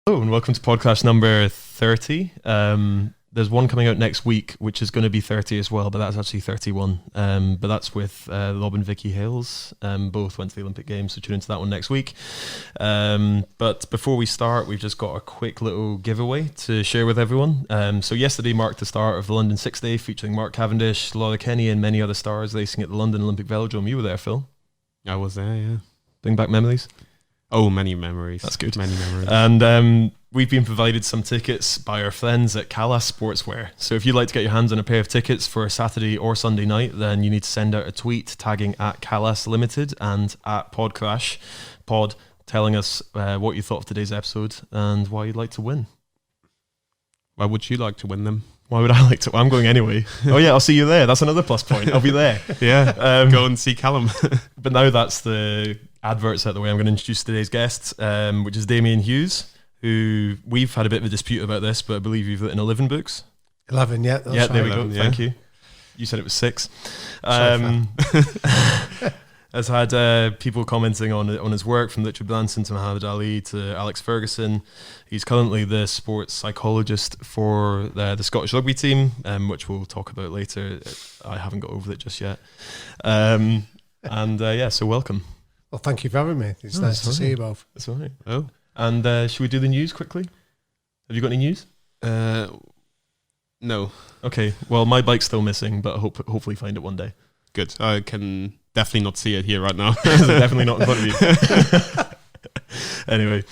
Hello and welcome to podcast number 30. There's one coming out next week, which is going to be 30 as well, but that's actually 31. But that's with Lob and Vicky Hales. Both went to the Olympic Games, so tune into that one next week. But before we start, we've just got a quick little giveaway to share with everyone. So yesterday marked the start of the London Six Day, featuring Mark Cavendish, Laura Kenny and many other stars racing at the London Olympic Velodrome. You were there, Phil. I was there, yeah. Bring back memories? Oh, many memories. That's good. Many memories. And we've been provided some tickets by our friends at Callas Sportswear. So if you'd like to get your hands on a pair of tickets for a Saturday or Sunday night, then you need to send out a tweet tagging at Callas Limited and at Podcrash Pod, telling us what you thought of today's episode and why you'd like to win. Why would you like to win them? Why would I like to? I'm going anyway. Oh yeah, I'll see you there. That's another plus point. I'll be there. Yeah, go and see Callum. But now that's the adverts out the way, I'm going to introduce today's guest, which is Damien Hughes, who we've had a bit of a dispute about this, but I believe you've written 11 books. 11, yeah. Yeah, there we 11, go. yeah. Thank you. You said it was 6. Has had people commenting on his work, from Richard Branson to Muhammad Ali to Alex Ferguson. He's currently the sports psychologist for the Scottish Rugby team, which we'll talk about later. I haven't got over it just yet. So welcome. Well, thank you for having me. It's nice to see you both. That's all right. Oh. And should we do the news quickly? Have you got any news? No. Okay. Well, my bike's still missing, but hopefully find it one day. Good. I can definitely not see it here right now. Definitely not in front of you. Anyway,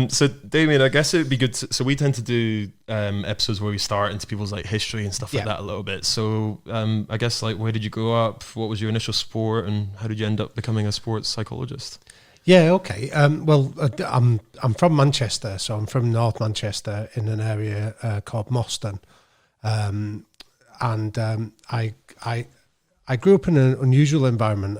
so Damien, I guess it would be good so we tend to do episodes where we start into people's like history and stuff like that a little bit. So I guess, like, where did you grow up? What was your initial sport, and how did you end up becoming a sports psychologist? Yeah, okay. Well, I'm from Manchester, so I'm from North Manchester in an area called Moston, and I grew up in an unusual environment.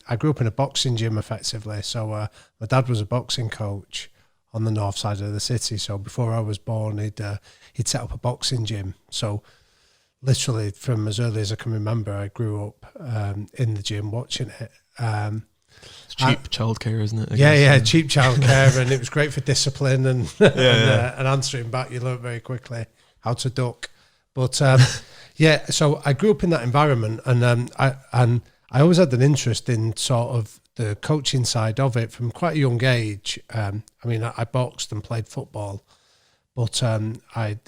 I grew up in a boxing gym, effectively. So my dad was a boxing coach on the north side of the city. So before I was born, he'd set up a boxing gym. So literally from as early as I can remember, I grew up in the gym watching it. It's cheap childcare, isn't it? Cheap childcare, and it was great for discipline and and answering back. You learn very quickly how to duck. But so I grew up in that environment, and I always had an interest in sort of the coaching side of it from quite a young age. I boxed and played football, but I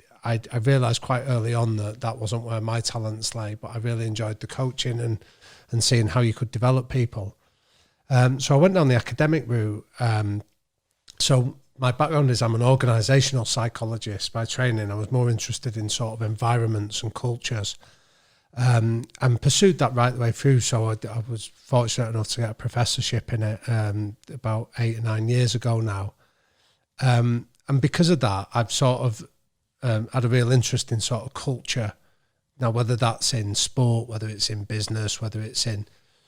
realised quite early on that wasn't where my talents lay. But I really enjoyed the coaching and seeing how you could develop people. So I went down the academic route. So my background is I'm an organisational psychologist by training. I was more interested in sort of environments and cultures, and pursued that right the way through. So I was fortunate enough to get a professorship in it about 8 or 9 years ago now. And because of that, I've sort of had a real interest in sort of culture. Now, whether that's in sport, whether it's in business, whether it's in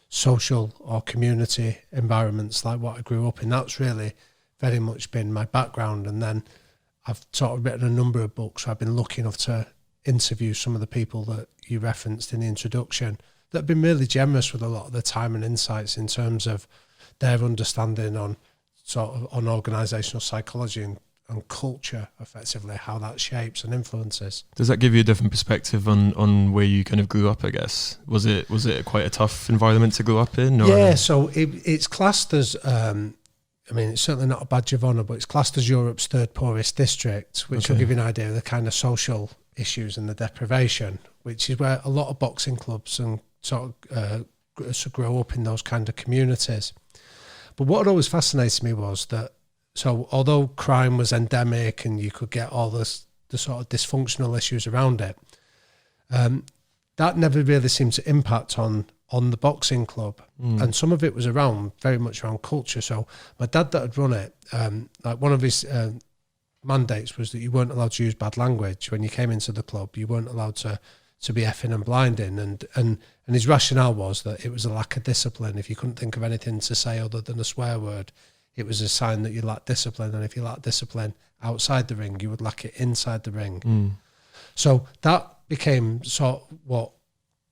social or community environments like what I grew up in, that's really very much been my background. And then I've sort of written a number of books. I've been lucky enough to interview some of the people that you referenced in the introduction that have been really generous with a lot of the time and insights in terms of their understanding on sort of on organisational psychology and culture, effectively, how that shapes and influences. Does that give you a different perspective on where you kind of grew up, I guess? Was it quite a tough environment to grow up in? Or? Yeah, so it's classed as, it's certainly not a badge of honour, but it's classed as Europe's third poorest district, which will give you an idea of the kind of social issues and the deprivation, which is where a lot of boxing clubs and sort of grow up in those kind of communities. But what always fascinated me was that, so although crime was endemic and you could get all the sort of dysfunctional issues around it, that never really seemed to impact on the boxing club. And some of it was very much around culture. So my dad that had run it, like one of his mandates was that you weren't allowed to use bad language when you came into the club. You weren't allowed to be effing and blinding. And his rationale was that it was a lack of discipline. If you couldn't think of anything to say other than a swear word, it was a sign that you lacked discipline. And if you lacked discipline outside the ring, you would lack it inside the ring. So that became sort of what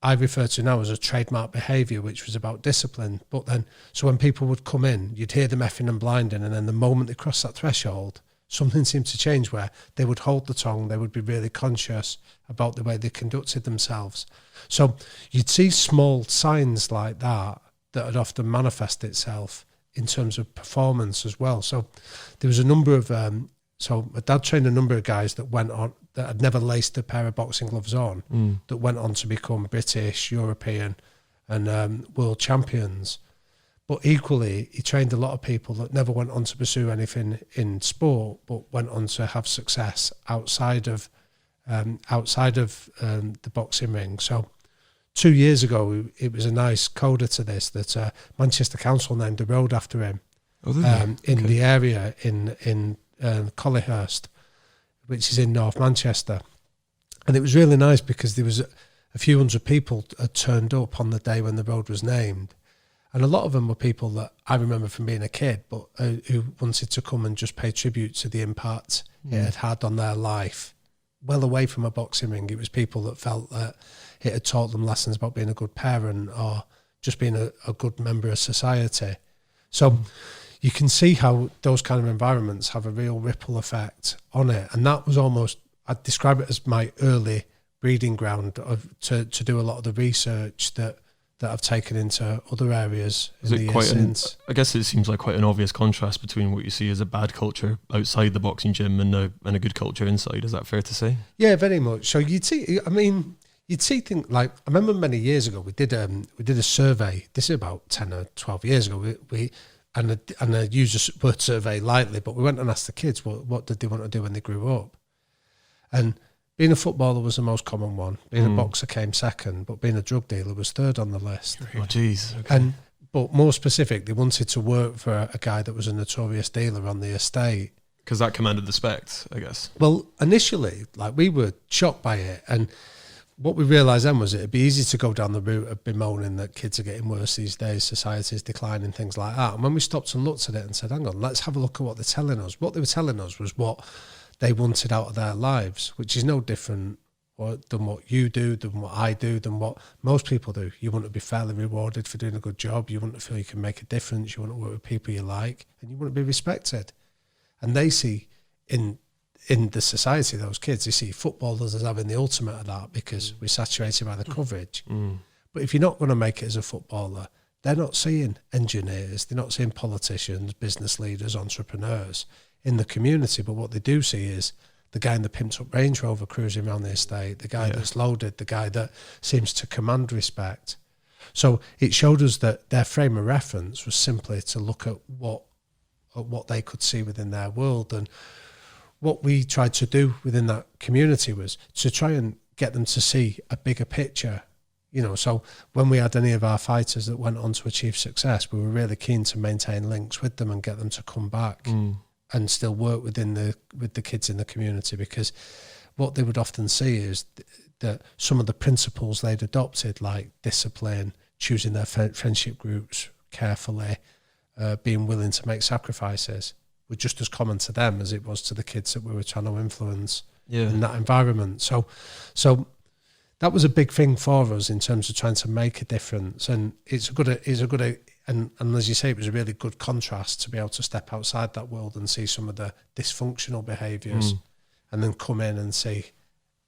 I refer to now as a trademark behaviour, which was about discipline. But then, so when people would come in, you'd hear them effing and blinding, and then the moment they crossed that threshold, something seemed to change where they would hold the tongue, they would be really conscious about the way they conducted themselves. So you'd see small signs like that would often manifest itself in terms of performance as well. So there was a number of, so my dad trained a number of guys that went on, that had never laced a pair of boxing gloves on, that went on to become British, European and world champions. But equally, he trained a lot of people that never went on to pursue anything in sport, but went on to have success outside of the boxing ring. So 2 years ago, it was a nice coda to this that Manchester Council named a road after him in the area in Collyhurst, which is in North Manchester. And it was really nice because there was a few hundred people had turned up on the day when the road was named. And a lot of them were people that I remember from being a kid, but who wanted to come and just pay tribute to the impact it had had on their life. Well away from a boxing ring, it was people that felt that it had taught them lessons about being a good parent or just being a good member of society. So you can see how those kind of environments have a real ripple effect on it. And that was almost, I'd describe it as my early breeding ground to do a lot of the research that I've taken into other areas in the years since. I guess it seems like quite an obvious contrast between what you see as a bad culture outside the boxing gym and a good culture inside. Is that fair to say? Yeah, very much. So you'd see things like, I remember many years ago we did a survey. This is about 10 or 12 years ago. And I use the word survey lightly, but we went and asked the kids what did they want to do when they grew up. And being a footballer was the most common one. Being a boxer came second, but being a drug dealer was third on the list. Oh, jeez. Okay. But more specific, they wanted to work for a guy that was a notorious dealer on the estate. Because that commanded respect, I guess. Well, initially, we were shocked by it. And what we realised then was it'd be easy to go down the route of bemoaning that kids are getting worse these days, society's declining, things like that. And when we stopped and looked at it and said, hang on, let's have a look at what they're telling us. What they were telling us was what they wanted out of their lives, which is no different than what you do, than what I do, than what most people do. You want to be fairly rewarded for doing a good job. You want to feel you can make a difference. You want to work with people you like, and you want to be respected. And they see in the society, those kids, they see footballers as having the ultimate of that because we're saturated by the coverage. But if you're not going to make it as a footballer, they're not seeing engineers, they're not seeing politicians, business leaders, entrepreneurs in the community. But what they do see is the guy in the pimped up Range Rover cruising around the estate, the guy that's loaded, the guy that seems to command respect. So it showed us that their frame of reference was simply to look at what they could see within their world. And what we tried to do within that community was to try and get them to see a bigger picture. So when we had any of our fighters that went on to achieve success, we were really keen to maintain links with them and get them to come back and still work with the kids in the community, because what they would often see is that some of the principles they'd adopted, like discipline, choosing their friendship groups carefully, being willing to make sacrifices, were just as common to them as it was to the kids that we were trying to influence in that environment. So that was a big thing for us in terms of trying to make a difference. And and as you say, it was a really good contrast to be able to step outside that world and see some of the dysfunctional behaviours and then come in and see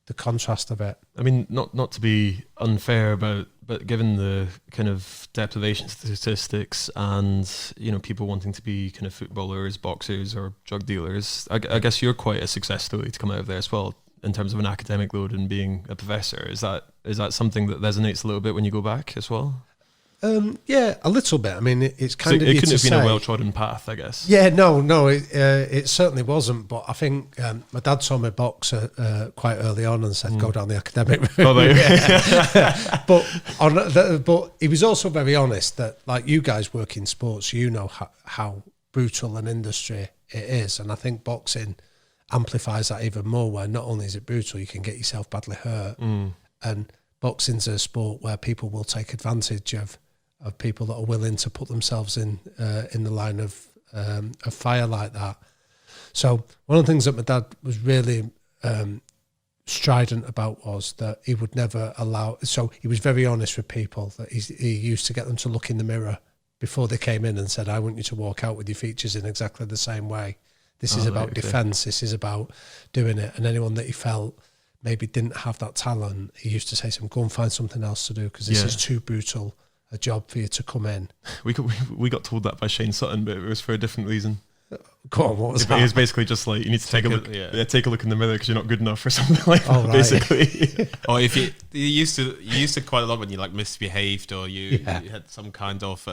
the contrast of it. I mean, not to be unfair but given the kind of deprivation statistics and, people wanting to be kind of footballers, boxers or drug dealers, I guess you're quite a success story to come out of there as well in terms of an academic load and being a professor. Is that something that resonates a little bit when you go back as well? Yeah, a little bit. I mean, it's kind of... It couldn't have been a well-trodden path, I guess. Yeah, no, it certainly wasn't. But I think my dad saw me box quite early on and said, go down the academic route. But he was also very honest that, like, you guys work in sports, you know how brutal an industry it is. And I think boxing amplifies that even more, where not only is it brutal, you can get yourself badly hurt. And boxing's a sport where people will take advantage of people that are willing to put themselves in the line of fire like that. So one of the things that my dad was really strident about was that he would never allow... So he was very honest with people, that he used to get them to look in the mirror before they came in and said, I want you to walk out with your features in exactly the same way This is about defence. This is about doing it. And anyone that he felt maybe didn't have that talent, he used to say to them, go and find something else to do because this is too brutal a job for you to come in. We got told that by Shane Sutton, but it was for a different reason. Go on, what was that? He was basically just like, you need to take a look. Take a look in the mirror because you're not good enough or something like that. Right. Basically, or if you used to quite a lot when you like misbehaved or you had some kind of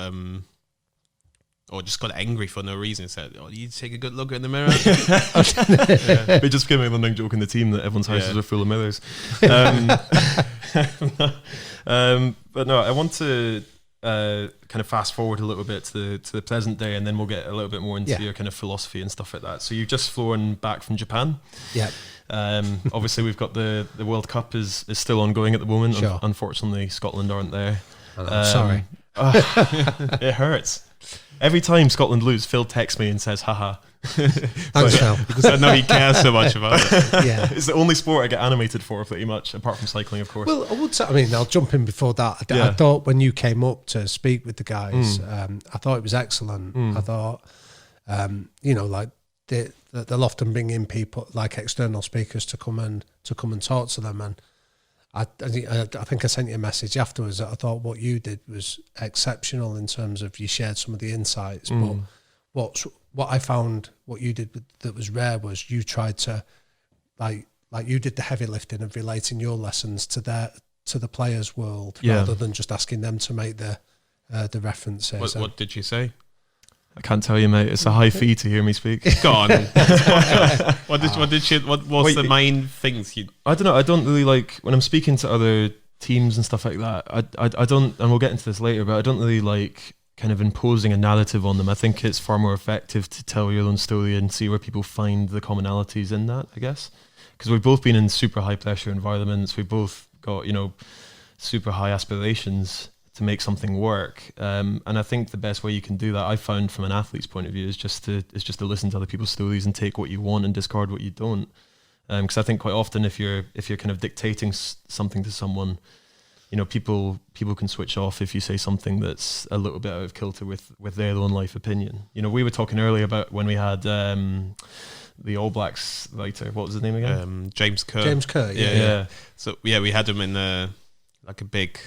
or just got angry for no reason. Said, "Oh, you take a good look in the mirror." We just became a running joke in the team that everyone's houses are full of mirrors. But no, I want to kind of fast forward a little bit to the present day, and then we'll get a little bit more into your kind of philosophy and stuff like that. So you've just flown back from Japan. Yeah. Obviously, we've got the World Cup is still ongoing at the moment. Sure. Unfortunately, Scotland aren't there. I'm sorry. It hurts. Every time Scotland lose, Phil texts me and says, haha. Thanks, Phil. Because I know he cares so much about it. Yeah. It's the only sport I get animated for, pretty much, apart from cycling, of course. Well, I would say, I mean, I'll jump in before that. I thought when you came up to speak with the guys, I thought it was excellent. I thought, like they'll often bring in people like external speakers to come and talk to them. And I think I sent you a message afterwards that I thought what you did was exceptional in terms of you shared some of the insights. But what I found what you did that was rare was you tried to like you did the heavy lifting of relating your lessons to the players' world rather than just asking them to make the references. What did you say? I can't tell you, mate. It's a high fee to hear me speak. Go on. What was the main things you? I don't know. I don't really like when I'm speaking to other teams and stuff like that. I don't, and we'll get into this later, but I don't really like kind of imposing a narrative on them. I think it's far more effective to tell your own story and see where people find the commonalities in that, I guess. Because we've both been in super high pressure environments. We've both got, super high aspirations to make something work. And I think the best way you can do that, I found from an athlete's point of view, is just to listen to other people's stories and take what you want and discard what you don't. Because I think quite often if you're kind of dictating something to someone, people can switch off if you say something that's a little bit out of kilter with their own life opinion. We were talking earlier about when we had the All Blacks writer. What was his name again? James Kerr. James Kerr. Yeah. So we had him in a big,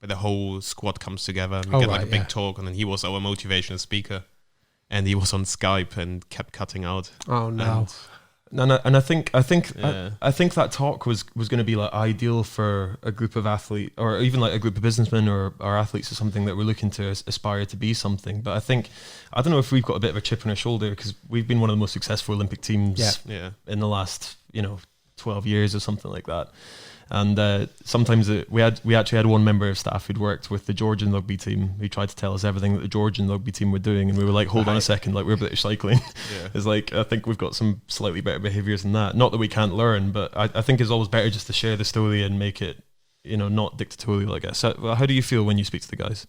where the whole squad comes together and we get a big talk, and then he was our motivational speaker, and he was on Skype and kept cutting out. Oh no. And I think that talk was going to be like ideal for a group of athletes, or even like a group of businessmen or athletes or something that we're looking to aspire to be something. But I don't know if we've got a bit of a chip on our shoulder because we've been one of the most successful Olympic teams in the last 12 years or something like that. And sometimes we actually had one member of staff who'd worked with the Georgian rugby team who tried to tell us everything that the Georgian rugby team were doing, and we were like, hold on a second, like we're British cycling. It's like, I think we've got some slightly better behaviours than that. Not that we can't learn, but I think it's always better just to share the story and make it, not dictatorial, I guess. So, how do you feel when you speak to the guys?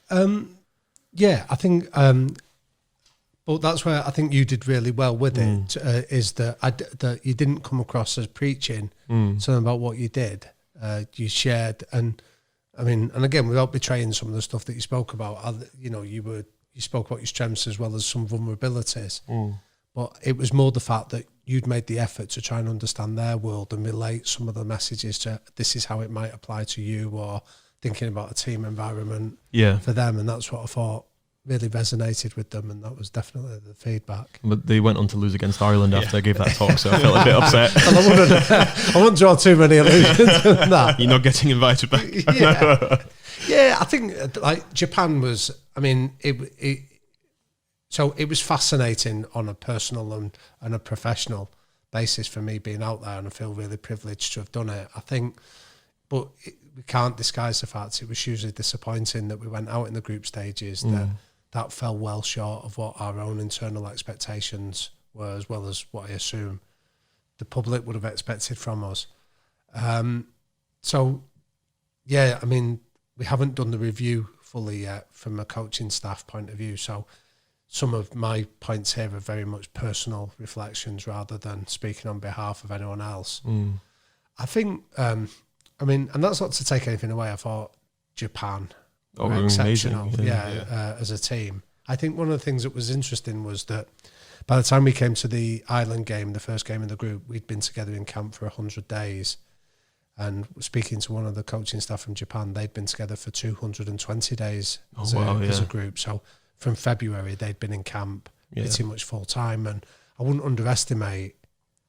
I think but that's where I think you did really well with it, is that you didn't come across as preaching something about what you did. You shared, and again, without betraying some of the stuff that you spoke about, you spoke about your strengths as well as some vulnerabilities. But it was more the fact that you'd made the effort to try and understand their world and relate some of the messages to this is how it might apply to you, or thinking about a team environment for them. And that's what I thought really resonated with them, and that was definitely the feedback. But they went on to lose against Ireland after I gave that talk, so I felt a bit upset. I wouldn't draw too many illusions on that. You're not getting invited back. I think like Japan was, it was fascinating on a personal and a professional basis for me being out there, and I feel really privileged to have done it. I think, but we can't disguise the fact it was hugely disappointing that we went out in the group stages, that fell well short of what our own internal expectations were, as well as what I assume the public would have expected from us. We haven't done the review fully yet from a coaching staff point of view, so some of my points here are very much personal reflections rather than speaking on behalf of anyone else. I think, and that's not to take anything away. I thought Japan were exceptional, as a team. I think one of the things that was interesting was that by the time we came to the Ireland game, the first game in the group, we'd been together in camp for 100 days. And speaking to one of the coaching staff from Japan, they'd been together for 220 days as a group. So from February, they'd been in camp pretty much full time. And I wouldn't underestimate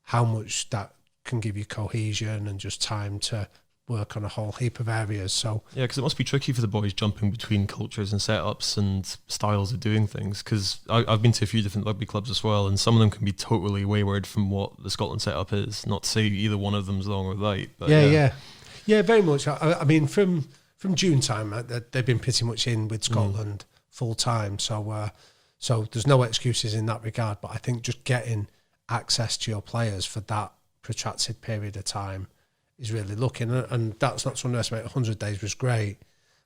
how much that can give you cohesion and just time to work on a whole heap of areas. So yeah, because it must be tricky for the boys jumping between cultures and setups and styles of doing things, because I've been to a few different rugby clubs as well, and some of them can be totally wayward from what the Scotland setup is. Not to say either one of them's wrong or right, but yeah, very much. I mean, from June time, they've been pretty much in with Scotland full time, so there's no excuses in that regard. But I think just getting access to your players for that protracted period of time is really looking, and that's not to underestimate. 100 days was great,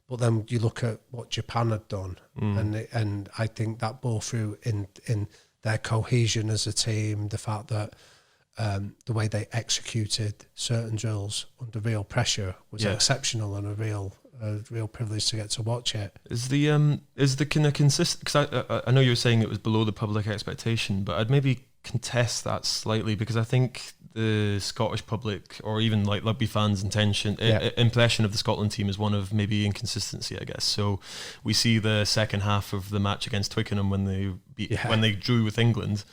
but then you look at what Japan had done, and I think that bore through in their cohesion as a team, the fact that the way they executed certain drills under real pressure was exceptional, and a real privilege to get to watch it. Is the kind of consistent? Because I know you were saying it was below the public expectation, but I'd maybe contest that slightly, because I think the Scottish public, or even like rugby fans' impression of the Scotland team is one of maybe inconsistency, I guess. So we see the second half of the match against Twickenham when they drew with England,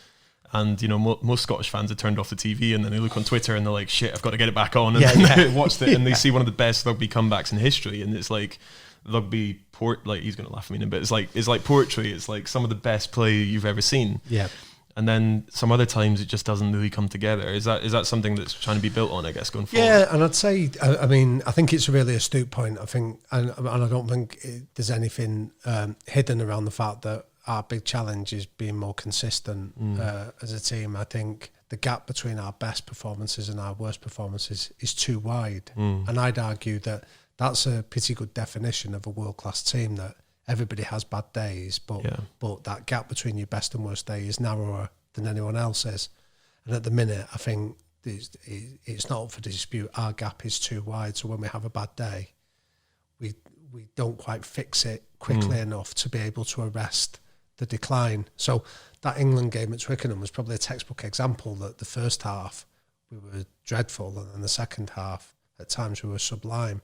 and most Scottish fans had turned off the TV, and then they look on Twitter and they're like, "Shit, I've got to get it back on," and they watched it, and they see one of the best rugby comebacks in history, and it's like rugby like he's going to laugh at me, but it's like poetry. It's like some of the best play you've ever seen. Yeah. And then some other times it just doesn't really come together. Is that something that's trying to be built on, I guess, going forward? Yeah, and I'd say, I mean, I think it's a really astute point. I think, and I don't think there's anything hidden around the fact that our big challenge is being more consistent as a team. I think the gap between our best performances and our worst performances is too wide. And I'd argue that that's a pretty good definition of a world-class team, that everybody has bad days, but that gap between your best and worst day is narrower than anyone else's. And at the minute, I think it's not up for dispute. Our gap is too wide. So when we have a bad day, we don't quite fix it quickly enough to be able to arrest the decline. So that England game at Twickenham was probably a textbook example that the first half we were dreadful, and then the second half at times we were sublime.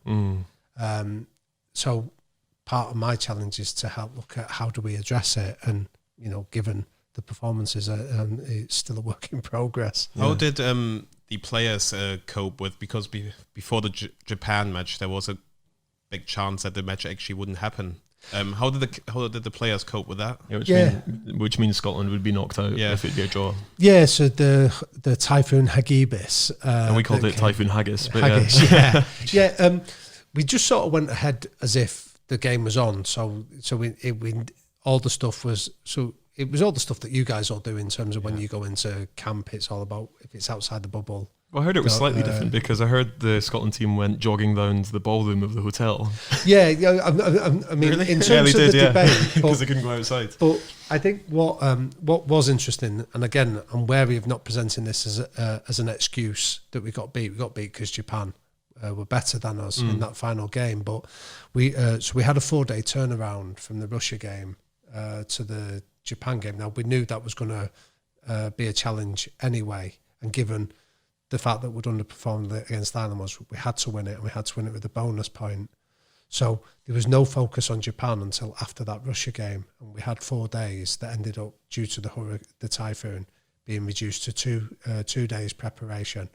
So part of my challenge is to help look at how do we address it, and given the performances, it's still a work in progress. How did the players cope with, because before the Japan match there was a big chance that the match actually wouldn't happen? How did the players cope with that? Which means Scotland would be knocked out if it'd be a draw. Yeah, so the Typhoon Hagibis, and we called it Typhoon Haggis. But we just sort of went ahead as if the game was on, so we all the stuff was, so it was all the stuff that you guys all do in terms of when you go into camp. It's all about, if it's outside the bubble. Well, I heard it was slightly different, because I heard the Scotland team went jogging down to the ballroom of the hotel. Yeah, I mean, really? In terms of the debate, because they couldn't go outside. But I think what was interesting, and again, I'm wary of not presenting this as an excuse that we got beat. We got beat because Japan were better than us in that final game, but we had a 4-day turnaround from the Russia game to the Japan game. Now we knew that was going to be a challenge anyway, and given the fact that we'd underperformed against Ireland, we had to win it, and we had to win it with a bonus point. So there was no focus on Japan until after that Russia game, and we had 4 days that ended up, due to the typhoon, being reduced to 2 days preparation.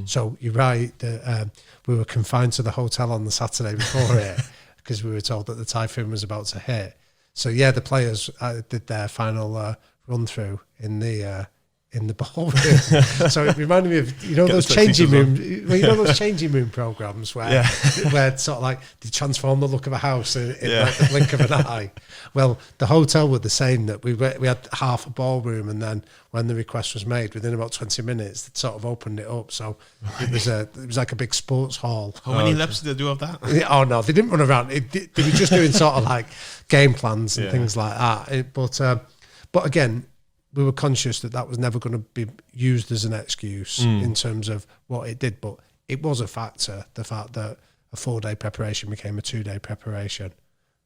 So you're right that we were confined to the hotel on the Saturday before it, because we were told that the typhoon was about to hit. So yeah, the players did their final run through in the ballroom. So it reminded me of those changing room. Well, those changing room programs where sort of like they transform the look of a house in like the blink of an eye. Well, the hotel were the same. That we had half a ballroom, and then when the request was made, within about 20 minutes, they sort of opened it up. So it was like a big sports hall. How many laps did they do of that? Oh no, they didn't run around. They were just doing sort of like game plans and things like that. But again, we were conscious that was never going to be used as an excuse in terms of what it did, but it was a factor, the fact that a 4-day preparation became a 2-day preparation.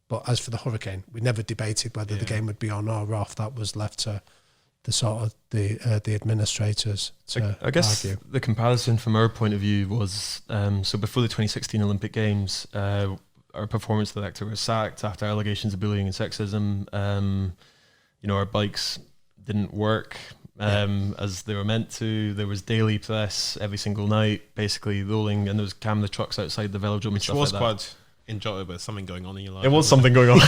But as for the hurricane, we never debated whether the game would be on or off. That was left to sort of the administrators to I guess argue. The comparison from our point of view was so before the 2016 Olympic Games, our performance director was sacked after allegations of bullying and sexism. Our bikes didn't work as they were meant to. There was daily press every single night, basically rolling, and there was camera trucks outside the velodrome and stuff like that. Which was quite enjoyable. Something going on in your life. It was something going on.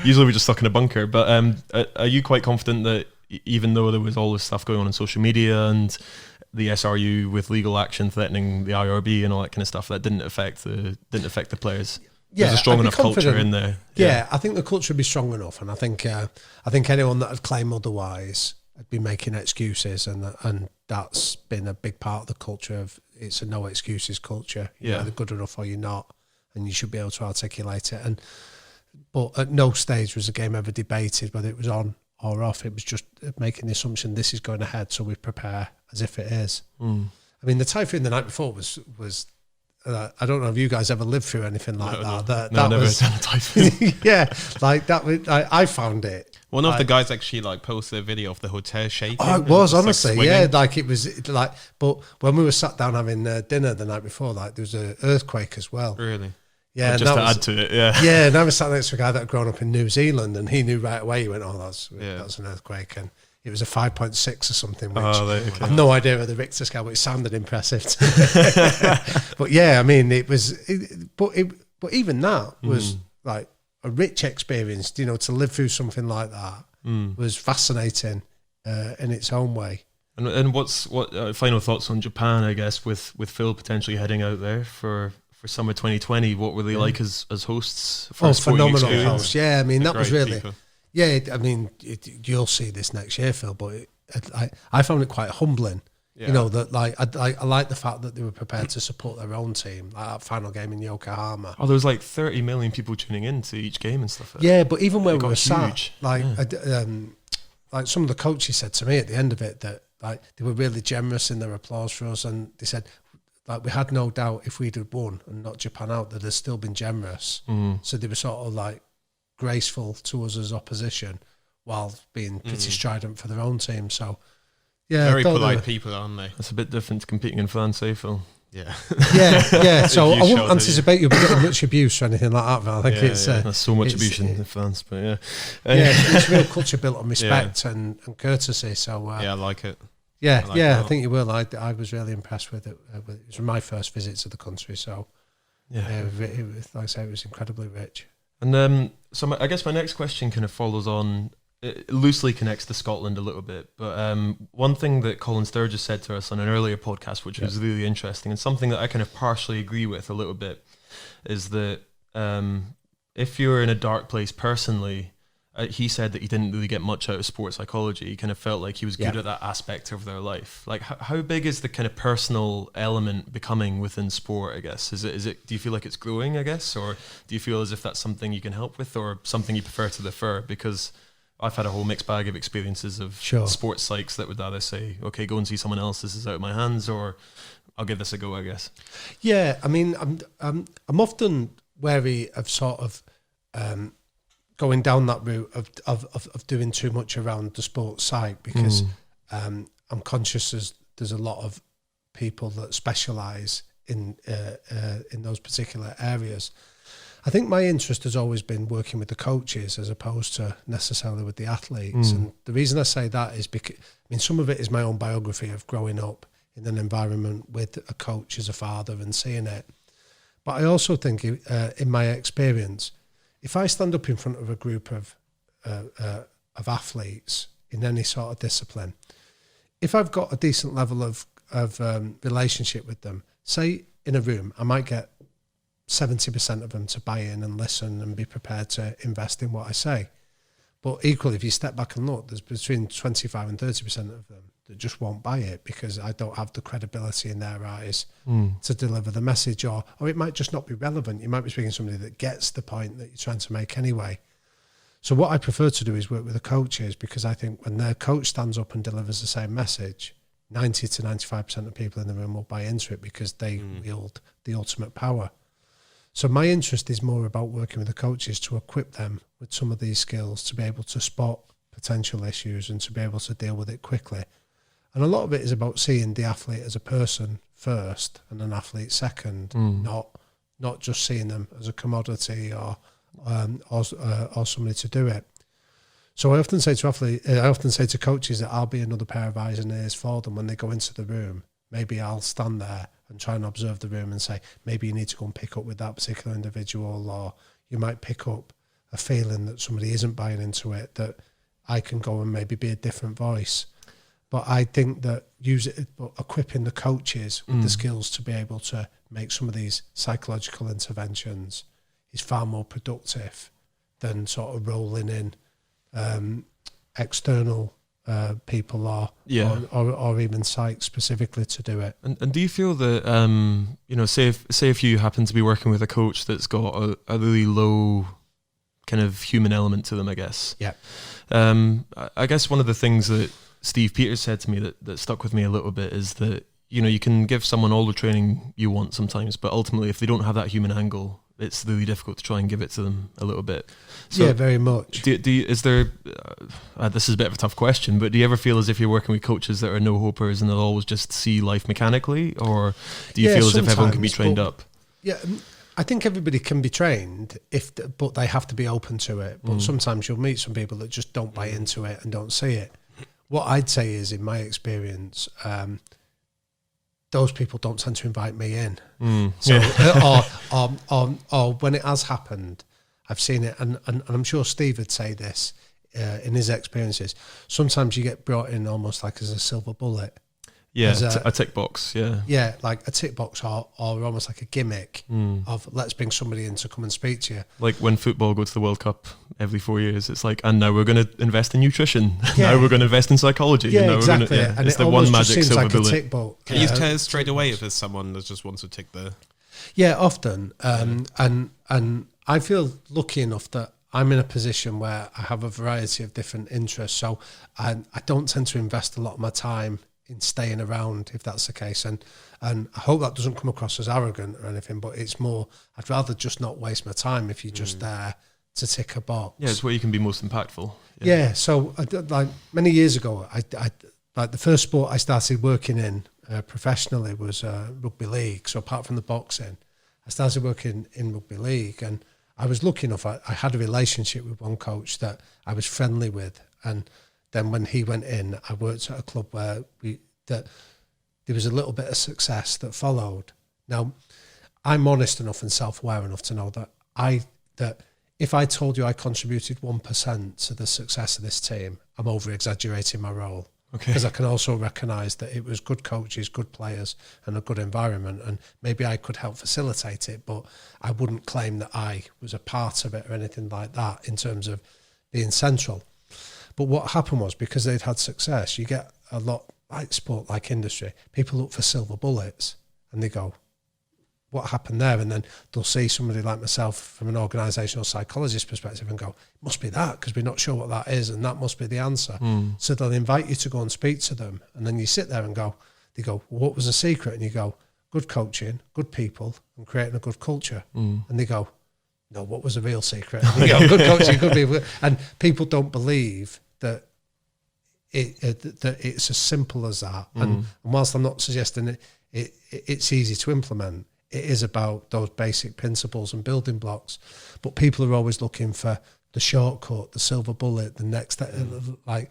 Usually we're just stuck in a bunker. But are you quite confident that even though there was all this stuff going on social media and the SRU with legal action threatening the IRB and all that kind of stuff, that didn't affect the players? Yeah, there's a strong enough culture in there. Yeah, I think the culture would be strong enough, and I think anyone that had claimed otherwise had been making excuses, and that's been a big part of the culture of it's a no excuses culture. You're either good enough or you're not, and you should be able to articulate it. But at no stage was the game ever debated whether it was on or off. It was just making the assumption this is going ahead, so we prepare as if it is. I mean, the typhoon the night before was I don't know if you guys ever lived through anything like that. That never was done a typhoon. yeah, like that. I found it. One of the guys actually posted a video of the hotel shaking. Oh, it was honestly, like it was like. But when we were sat down having dinner the night before, like there was an earthquake as well. Really? Yeah, just to add to it, yeah. Yeah, and I was sat next to a guy that had grown up in New Zealand, and he knew right away. He went, "Oh, that's an earthquake," and it was a 5.6 or something. Which I have no idea of the Richter scale, but it sounded impressive. But yeah, I mean, it was. But even that was like a rich experience. To live through something like that was fascinating in its own way. And what final thoughts on Japan? I guess with Phil potentially heading out there for summer 2020, what were they like as hosts? Phenomenal hosts. Yeah, I mean that was really. People. Yeah, I mean you'll see this next year, Phil. But I found it quite humbling. Yeah. That I like the fact that they were prepared to support their own team. Like that final game in Yokohama. Oh, there was like 30 million people tuning in to each game and stuff. Yeah, but even where we were sat, like some of the coaches said to me at the end of it that like they were really generous in their applause for us, and they said like we had no doubt if we'd have won and knocked Japan out that they'd still been generous. So they were sort of like graceful to us as opposition while being pretty strident for their own team. So yeah, very polite people, aren't they? That's a bit different to competing in France, Phil? Yeah. yeah. So I wouldn't anticipate you'll be getting much abuse or anything like that, Phil. I think there's so much abuse in France, but yeah. It's a real culture built on respect and courtesy. So I like it. Yeah, I think you will. I was really impressed with it. It was my first visit to the country, so it was, like I say, it was incredibly rich. And so I guess my next question kind of follows on, it loosely connects to Scotland a little bit, but one thing that Colin Sturgis said to us on an earlier podcast, which was really interesting, and something that I kind of partially agree with a little bit, is that if you're in a dark place personally, he said that he didn't really get much out of sports psychology. He kind of felt like he was good at that aspect of their life. Like, how big is the kind of personal element becoming within sport, I guess? Is it? Do you feel like it's growing, I guess? Or do you feel as if that's something you can help with, or something you prefer to defer? Because I've had a whole mixed bag of experiences of sports psychs that would either say, okay, go and see someone else, this is out of my hands, or I'll give this a go, I guess. Yeah, I mean, I'm often wary of sort of going down that route of doing too much around the sports side, because I'm conscious there's a lot of people that specialise in those particular areas. I think my interest has always been working with the coaches as opposed to necessarily with the athletes. And the reason I say that is because, I mean, some of it is my own biography of growing up in an environment with a coach as a father and seeing it. But I also think in my experience, if I stand up in front of a group of athletes in any sort of discipline, if I've got a decent level of relationship with them, say in a room, I might get 70% of them to buy in and listen and be prepared to invest in what I say. But equally, if you step back and look, there's between 25 and 30% of them that just won't buy it because I don't have the credibility in their eyes to deliver the message, or it might just not be relevant. You might be speaking to somebody that gets the point that you're trying to make anyway. So what I prefer to do is work with the coaches, because I think when their coach stands up and delivers the same message, 90 to 95% of people in the room will buy into it because they wield the ultimate power. So my interest is more about working with the coaches to equip them with some of these skills to be able to spot potential issues and to be able to deal with it quickly. And a lot of it is about seeing the athlete as a person first and an athlete second, not just seeing them as a commodity or somebody to do it. So I often say to coaches that I'll be another pair of eyes and ears for them when they go into the room. Maybe I'll stand there and try and observe the room and say, maybe you need to go and pick up with that particular individual, or you might pick up a feeling that somebody isn't buying into it, that I can go and maybe be a different voice. But I think that equipping the coaches with the skills to be able to make some of these psychological interventions is far more productive than sort of rolling in external people or even psych specifically to do it. And do you feel that say if you happen to be working with a coach that's got a really low kind of human element to them, I guess. Yeah. I guess one of the things that Steve Peters said to me that stuck with me a little bit is that, you can give someone all the training you want sometimes, but ultimately if they don't have that human angle, it's really difficult to try and give it to them a little bit. So yeah, very much. Is there, this is a bit of a tough question, but do you ever feel as if you're working with coaches that are no-hopers and they'll always just see life mechanically? Or do you feel as if everyone can be trained up? Yeah, I think everybody can be trained, but they have to be open to it. But sometimes you'll meet some people that just don't buy into it and don't see it. What I'd say is, in my experience, those people don't tend to invite me in. So, or when it has happened, I've seen it, and I'm sure Steve would say this in his experiences. Sometimes you get brought in almost like as a silver bullet. Yeah, a tick box, yeah. Yeah, like a tick box or almost like a gimmick of let's bring somebody in to come and speak to you. Like when football go to the World Cup every 4 years, it's like, and now we're going to invest in nutrition. Yeah. Now we're going to invest in psychology. Yeah, and now exactly. We're and it's the one magic silver like bullet. Can you tell us straight away if there's someone that just wants to tick the... Yeah, often. And I feel lucky enough that I'm in a position where I have a variety of different interests. So I don't tend to invest a lot of my time in staying around, if that's the case, and I hope that doesn't come across as arrogant or anything, but it's more, I'd rather just not waste my time if you're just there to tick a box. Yeah, it's where you can be most impactful. Yeah, so like many years ago, I like the first sport I started working in professionally was rugby league. So apart from the boxing, I started working in rugby league, and I was lucky enough, I had a relationship with one coach that I was friendly with, and then when he went in, I worked at a club where there was a little bit of success that followed. Now, I'm honest enough and self-aware enough to know that if I told you I contributed 1% to the success of this team, I'm over-exaggerating my role. Okay. Because I can also recognise that it was good coaches, good players, and a good environment, and maybe I could help facilitate it, but I wouldn't claim that I was a part of it or anything like that in terms of being central. But what happened was, because they'd had success, you get a lot, like sport, like industry, people look for silver bullets and they go, what happened there? And then they'll see somebody like myself from an organisational psychologist perspective and go, it must be that, because we're not sure what that is, and that must be the answer. So they'll invite you to go and speak to them, and then you sit there and they go, well, what was the secret? And you go, good coaching, good people, and creating a good culture. And they go, no, what was the real secret? And you go, good coaching, good people. And people don't believe that that it's as simple as that. And whilst I'm not suggesting it's easy to implement, it is about those basic principles and building blocks. But people are always looking for the shortcut, the silver bullet, the next, like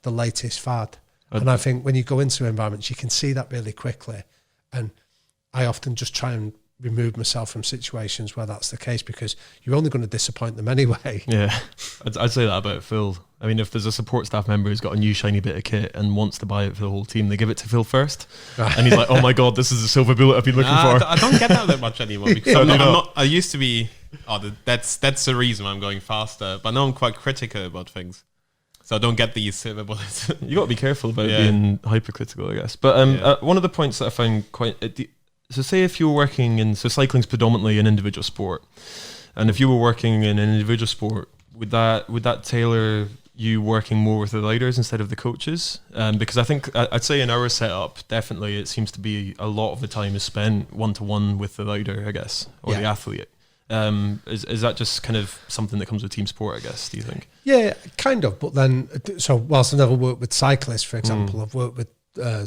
the latest fad. And I think when you go into environments, you can see that really quickly. And I often just try and remove myself from situations where that's the case, because you're only going to disappoint them anyway. Yeah, I'd say that about Phil. I mean, if there's a support staff member who's got a new shiny bit of kit and wants to buy it for the whole team, they give it to Phil first. Right. And he's like, oh my God, this is the silver bullet I've been looking for. I don't get that much anymore. Because I'm not, I used to be, that's the reason I'm going faster. But now I'm quite critical about things. So I don't get these silver bullets. You got to be careful about being hypercritical, I guess. But one of the points that I found quite... So say if you were working in... So cycling's predominantly an individual sport. And if you were working in an individual sport, would that tailor you working more with the leaders instead of the coaches? Because I think, I'd say in our setup, definitely it seems to be a lot of the time is spent one-to-one with the leader, I guess, or the athlete. Is that just kind of something that comes with team sport, I guess, do you think? Yeah, kind of. But then, so whilst I've never worked with cyclists, for example, I've worked with,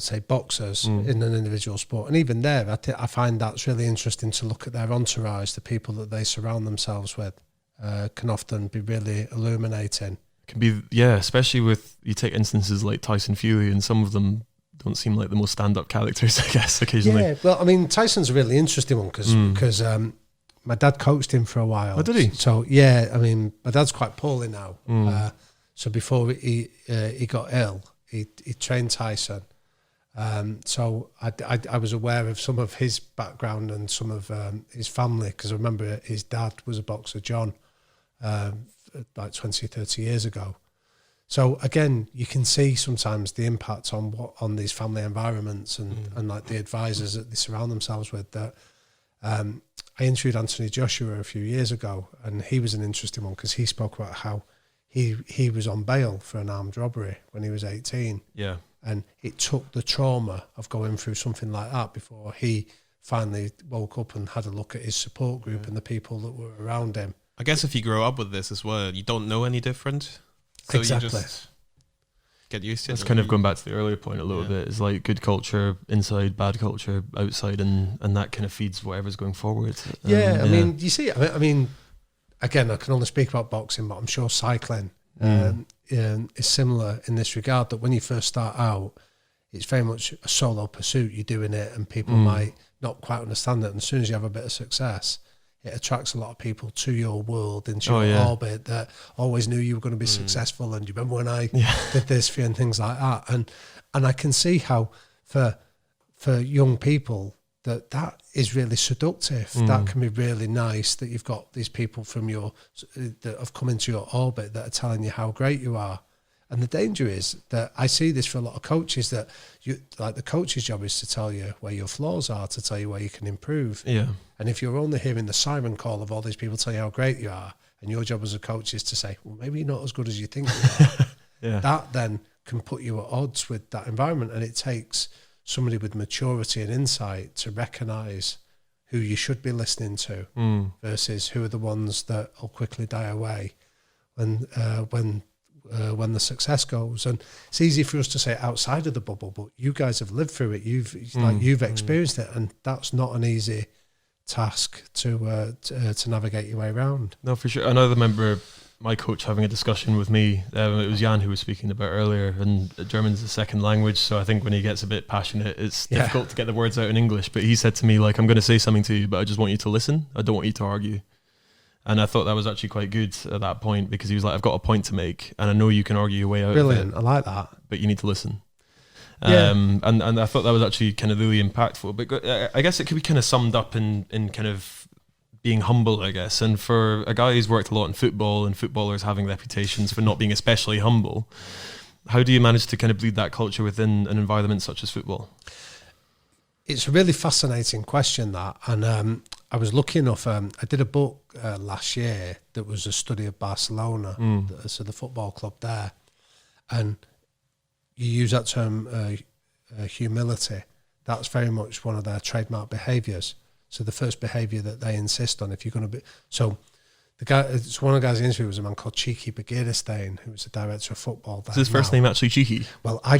say, boxers in an individual sport. And even there, I find that's really interesting to look at their entourage, the people that they surround themselves with, can often be really illuminating. Can be, yeah, especially with, you take instances like Tyson Fury, and some of them don't seem like the most stand-up characters, I guess, occasionally. Yeah, well, I mean, Tyson's a really interesting one because my dad coached him for a while. Oh, did he? So, yeah, I mean, my dad's quite poorly now. So before he got ill, he trained Tyson. So I was aware of some of his background and some of his family, because I remember his dad was a boxer, John, like 20, 30 years ago. So again, you can see sometimes the impact on these family environments and like the advisors that they surround themselves with. That I interviewed Anthony Joshua a few years ago, and he was an interesting one because he spoke about how he was on bail for an armed robbery when he was 18. Yeah. And it took the trauma of going through something like that before he finally woke up and had a look at his support group and the people that were around him. I guess if you grow up with this as well, you don't know any different. So Exactly. you just get used to it. That's kind of going back to the earlier point a little bit. It's like good culture inside, bad culture outside, and that kind of feeds whatever's going forward. I mean, you see, I mean, again, I can only speak about boxing, but I'm sure cycling is similar in this regard, that when you first start out, it's very much a solo pursuit. You're doing it and people might not quite understand it. And as soon as you have a bit of success, it attracts a lot of people to your world, into your orbit, that always knew you were going to be successful. And you remember when I did this for you and things like that. And I can see how for young people that is really seductive. That can be really nice, that you've got these people from that have come into your orbit that are telling you how great you are. And the danger is that I see this for a lot of coaches, that the coach's job is to tell you where your flaws are, to tell you where you can improve. Yeah. And if you're only hearing the siren call of all these people telling you how great you are, and your job as a coach is to say, well, maybe you're not as good as you think you are, that then can put you at odds with that environment. And it takes somebody with maturity and insight to recognise who you should be listening to versus who are the ones that will quickly die away when the success goes. And it's easy for us to say outside of the bubble, but you guys have lived through it. You've experienced it, and that's not an easy task to navigate your way around. No, for sure. I remember my coach having a discussion with me. It was Jan who was speaking about earlier, and German's a second language, so I think when he gets a bit passionate, it's difficult to get the words out in English. But he said to me, like, I'm going to say something to you, but I just want you to listen. I don't want you to argue. And I thought that was actually quite good at that point, because he was like, I've got a point to make, and I know you can argue your way out Brilliant. of it. I like that. But you need to listen. Yeah. And I thought that was actually kind of really impactful. But I guess it could be kind of summed up in kind of being humble, I guess. And for a guy who's worked a lot in football, and footballers having reputations for not being especially humble, how do you manage to kind of bleed that culture within an environment such as football? It's a really fascinating question, that. And I was lucky enough, I did a book last year that was a study of Barcelona, so the football club there. And you use that term, humility. That's very much one of their trademark behaviors. So the first behaviour that they insist on, if you're going to be... So it's one of the guys in the interview was a man called Cheeky Begiristain, who was the director of football there. Is his first name actually Cheeky? Well, I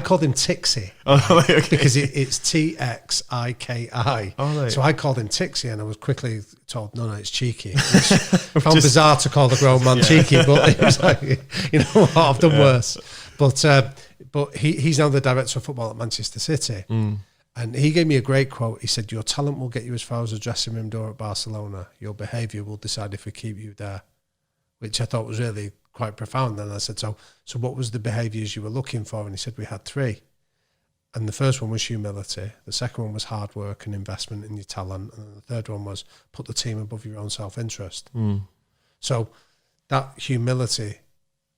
called him Tixie. Okay. Because it's Txiki. Oh, right. So I called him Tixie, and I was quickly told, no, it's Cheeky. Which found bizarre to call the grown man Cheeky, but it was like, you know what, I've done worse. But he's now the director of football at Manchester City. And he gave me a great quote. He said, your talent will get you as far as the dressing room door at Barcelona. Your behaviour will decide if we keep you there, which I thought was really quite profound. And I said, so what was the behaviours you were looking for? And he said, we had 3. And the first one was humility. The second one was hard work and investment in your talent. And the third one was put the team above your own self-interest. So that humility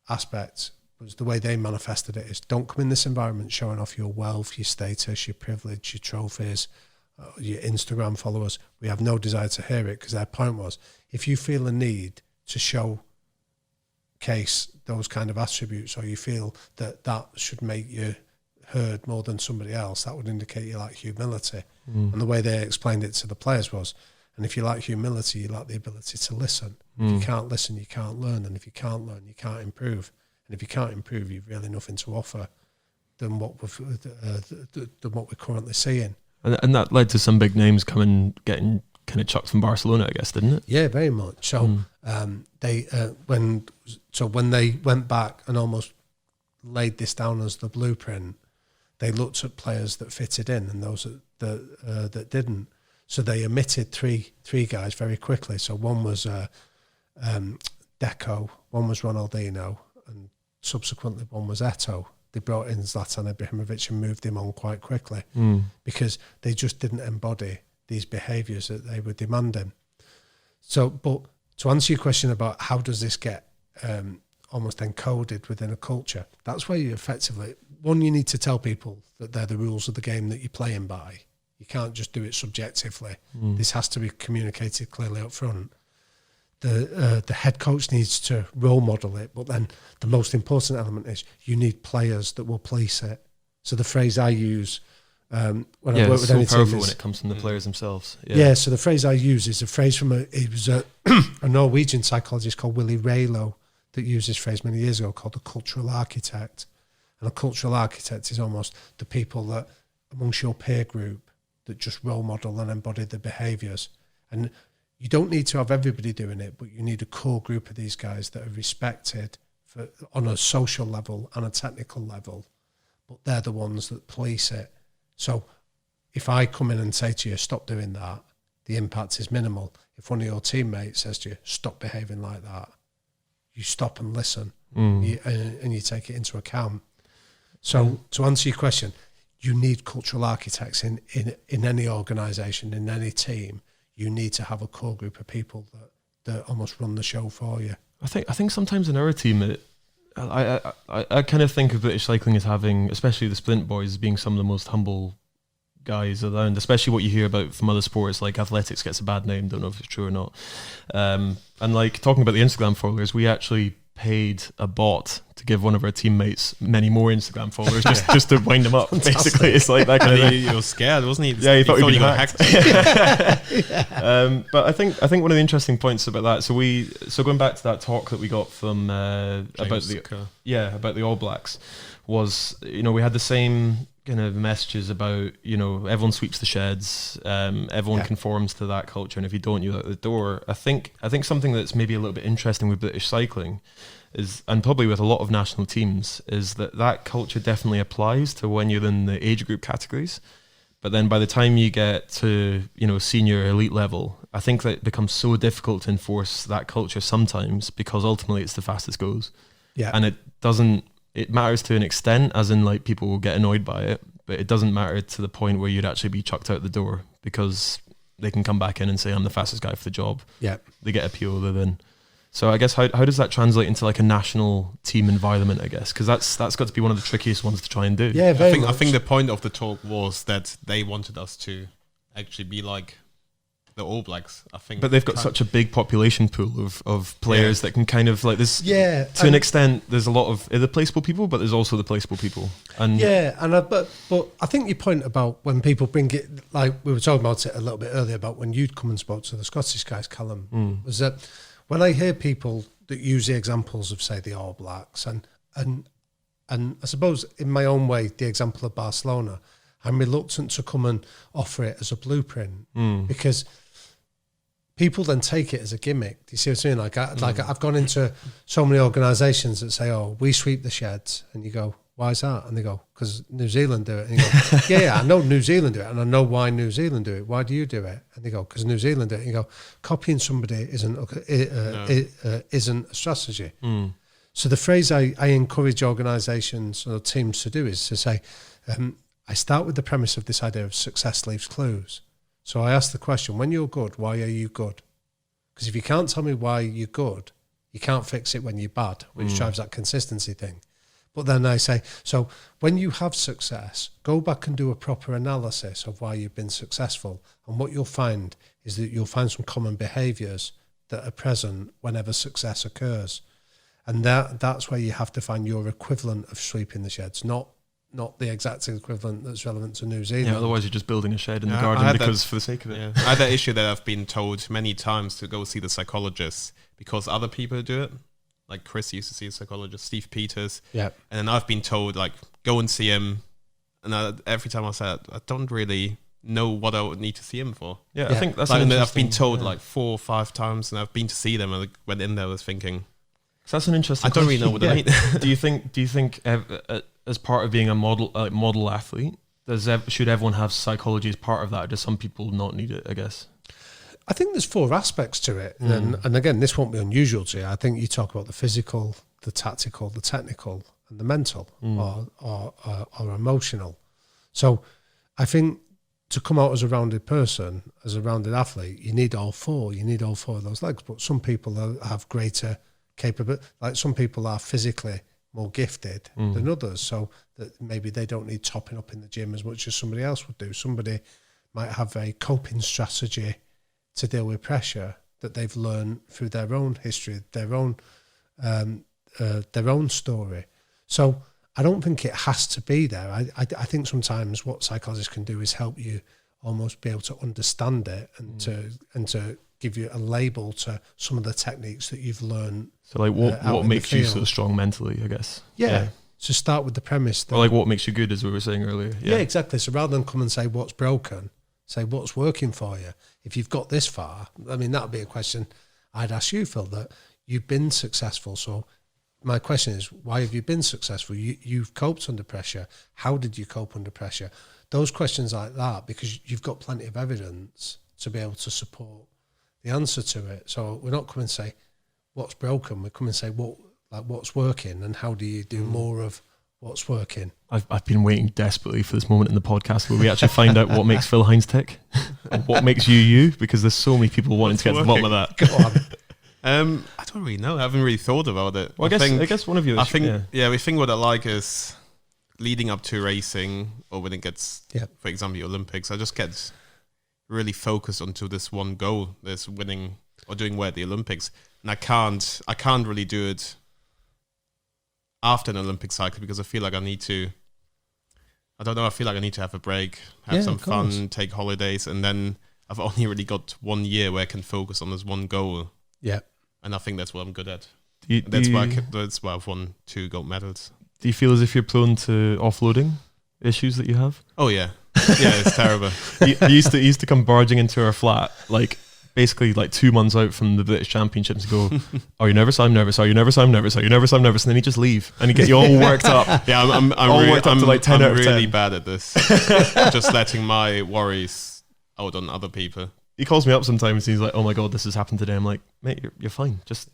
aspect was the way they manifested it, is don't come in this environment showing off your wealth, your status, your privilege, your trophies, your Instagram followers. We have no desire to hear it, because their point was, if you feel a need to showcase those kind of attributes, or you feel that should make you heard more than somebody else, that would indicate you lack humility. And the way they explained it to the players was, And if you lack humility, you lack the ability to listen. If you can't listen, you can't learn. And if you can't learn, you can't improve. And if you can't improve, you've really nothing to offer than what we're currently seeing. And that led to some big names getting kind of chucked from Barcelona, I guess, didn't it? Yeah, very much. So when they went back and almost laid this down as the blueprint, they looked at players that fitted in and those that didn't. So they omitted three guys very quickly. So one was Deco, one was Ronaldinho, and subsequently one was Eto'o. They brought in Zlatan Ibrahimovic and moved him on quite quickly because they just didn't embody these behaviours that they were demanding. So, but to answer your question about how does this get almost encoded within a culture, that's where you effectively, one, you need to tell people that they're the rules of the game that you're playing by. You can't just do it subjectively. This has to be communicated clearly up front. The head coach needs to role model it, but then the most important element is you need players that will police it. So the phrase I use when I work with any team is... it's so powerful when it comes from the players themselves. Yeah, so the phrase I use is a phrase from a Norwegian psychologist called Willy Raylo that used this phrase many years ago called the cultural architect. And a cultural architect is almost the people that amongst your peer group that just role model and embody the behaviours. And you don't need to have everybody doing it, but you need a core group of these guys that are respected on a social level and a technical level, but they're the ones that police it. So if I come in and say to you, stop doing that, the impact is minimal. If one of your teammates says to you, stop behaving like that, you stop and listen and you take it into account. So to answer your question, you need cultural architects in any organisation, in any team. You need to have a core group of people that almost run the show for you. I think sometimes in our team, I kind of think of British cycling as having, especially the sprint boys, being some of the most humble guys around, especially what you hear about from other sports, like athletics gets a bad name, don't know if it's true or not. And like talking about the Instagram followers, we actually paid a bot to give one of our teammates many more Instagram followers just to wind them up. Basically, it's like that kind of thing. You were scared, wasn't he? Yeah, he thought he got hacked. Yeah. But I think one of the interesting points about that. So going back to that talk that we got from about the All Blacks was, we had the same kind of messages about, everyone sweeps the sheds, everyone conforms to that culture, and if you don't, you're out the door. I think something that's maybe a little bit interesting with British cycling is, and probably with a lot of national teams, is that culture definitely applies to when you're in the age group categories. But then by the time you get to, senior elite level, I think that it becomes so difficult to enforce that culture sometimes because ultimately it's the fastest goes. Yeah. And it matters to an extent, as in like people will get annoyed by it, but it doesn't matter to the point where you'd actually be chucked out the door because they can come back in and say, I'm the fastest guy for the job. Yeah. They get a PO, they're in. So I guess how does that translate into like a national team environment, I guess? Because that's got to be one of the trickiest ones to try and do. Yeah, I think the point of the talk was that they wanted us to actually be like the All Blacks, I think. But they've got such a big population pool of players that can kind of like this. Yeah. To an extent, there's a lot of irreplaceable people, but there's also the placeable people. And but I think your point about when people bring it, like we were talking about it a little bit earlier about when you'd come and spoke to the Scottish guys, Callum, was that when I hear people that use the examples of, say, the All Blacks and I suppose in my own way, the example of Barcelona, I'm reluctant to come and offer it as a blueprint because people then take it as a gimmick. Do you see what I mean? Like I've gone into so many organisations that say, "Oh, we sweep the sheds," and you go, "Why is that?" And they go, "Because New Zealand do it." And you go, "Yeah, I know New Zealand do it, and I know why New Zealand do it. Why do you do it?" And they go, "Because New Zealand do it." And you go, "Copying somebody isn't a strategy." So the phrase I encourage organisations or teams to do is to say, I start with the premise of this idea of success leaves clues. So I ask the question, when you're good, why are you good? Because if you can't tell me why you're good, you can't fix it when you're bad, which drives that consistency thing. But then I say, so when you have success, go back and do a proper analysis of why you've been successful. And what you'll find is that you'll find some common behaviours that are present whenever success occurs. And that's where you have to find your equivalent of sweeping the sheds, not not the exact equivalent that's relevant to New Zealand. Yeah, otherwise you're just building a shed in the garden because for the sake of it. Yeah. I had that issue that I've been told many times to go see the psychologist because other people do it. Like Chris used to see a psychologist, Steve Peters. Yeah. And then I've been told, like, go and see him. And every time I said, I don't really know what I would need to see him for. Yeah, I think that's like, I've been told like 4 or 5 times, and I've been to see them, and I went in there, I was thinking, so that's an interesting. I don't really know what I mean. Do you think as part of being a model athlete, should everyone have psychology as part of that, or does some people not need it? I guess. I think there's 4 aspects to it, and again, this won't be unusual to you. I think you talk about the physical, the tactical, the technical, and the mental or emotional. So, I think to come out as a rounded person, as a rounded athlete, you need all 4. You need all 4 of those legs. But some people have greater capability. Like some people are physically more gifted than others, so that maybe they don't need topping up in the gym as much as somebody else would do. Somebody might have a coping strategy to deal with pressure that they've learned through their own history, their own story. So I don't think it has to be there. I think sometimes what psychologists can do is help you almost be able to understand it and to give you a label to some of the techniques that you've learned. So like what makes you so strong mentally, I guess. Yeah. So start with the premise that, or like what makes you good, as we were saying earlier. Yeah, exactly. So rather than come and say what's broken, say what's working for you. If you've got this far, I mean, that would be a question I'd ask you, Phil, that you've been successful. So my question is, why have you been successful? You've coped under pressure. How did you cope under pressure? Those questions like that, because you've got plenty of evidence to be able to support the answer to it. So we're not coming and say what's broken. We come and say what's working and how do you do more of what's working. I've been waiting desperately for this moment in the podcast where we actually find out what makes Phil Hines tick and what makes you, because there's so many people wanting to get to the bottom of that. Go on. I don't really know. I haven't really thought about it. Well, I guess one of you. We think what I like is leading up to racing, or when it gets, for example, the Olympics. I just get really focused onto this one goal, this winning or doing well at the Olympics, and I can't really do it after an Olympic cycle because I feel like I need to. I don't know. I feel like I need to have a break, have some fun, take holidays, and then I've only really got 1 year where I can focus on this one goal. Yeah. And I think that's what I'm good at. That's why I've won 2 gold medals. Do you feel as if you're prone to offloading issues that you have? Oh yeah, yeah, it's terrible. He used to come barging into our flat, like basically like 2 months out from the British Championships, and go, "Are you nervous? I'm nervous. Are you nervous? I'm nervous. Are you nervous? I'm nervous." And then he'd just leave, and he'd get you all worked up. Yeah, I'm like 10 out of 10. Really bad at this. Just letting my worries out on other people. He calls me up sometimes and he's like, "Oh my God, this has happened today." I'm like, "Mate, you're fine. Just."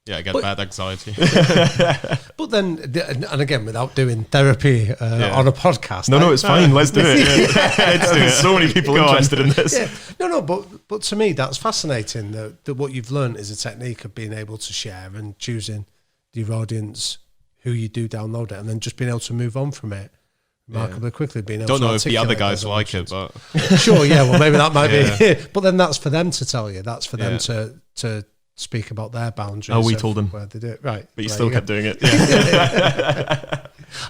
Yeah, I get bad anxiety. But then, and again, without doing therapy on a podcast. No, it's fine. Let's do it. Let's do it. So many people interested in this. Yeah. No, but to me, that's fascinating that what you've learned is a technique of being able to share and choosing your audience, who you do download it, and then just being able to move on from it remarkably quickly. Being able don't know if the other guys like it, but sure, well, maybe that might be. But then that's for them to tell you. That's for them to speak about their boundaries. Oh, we told him where they do it, right? But you still kept doing it.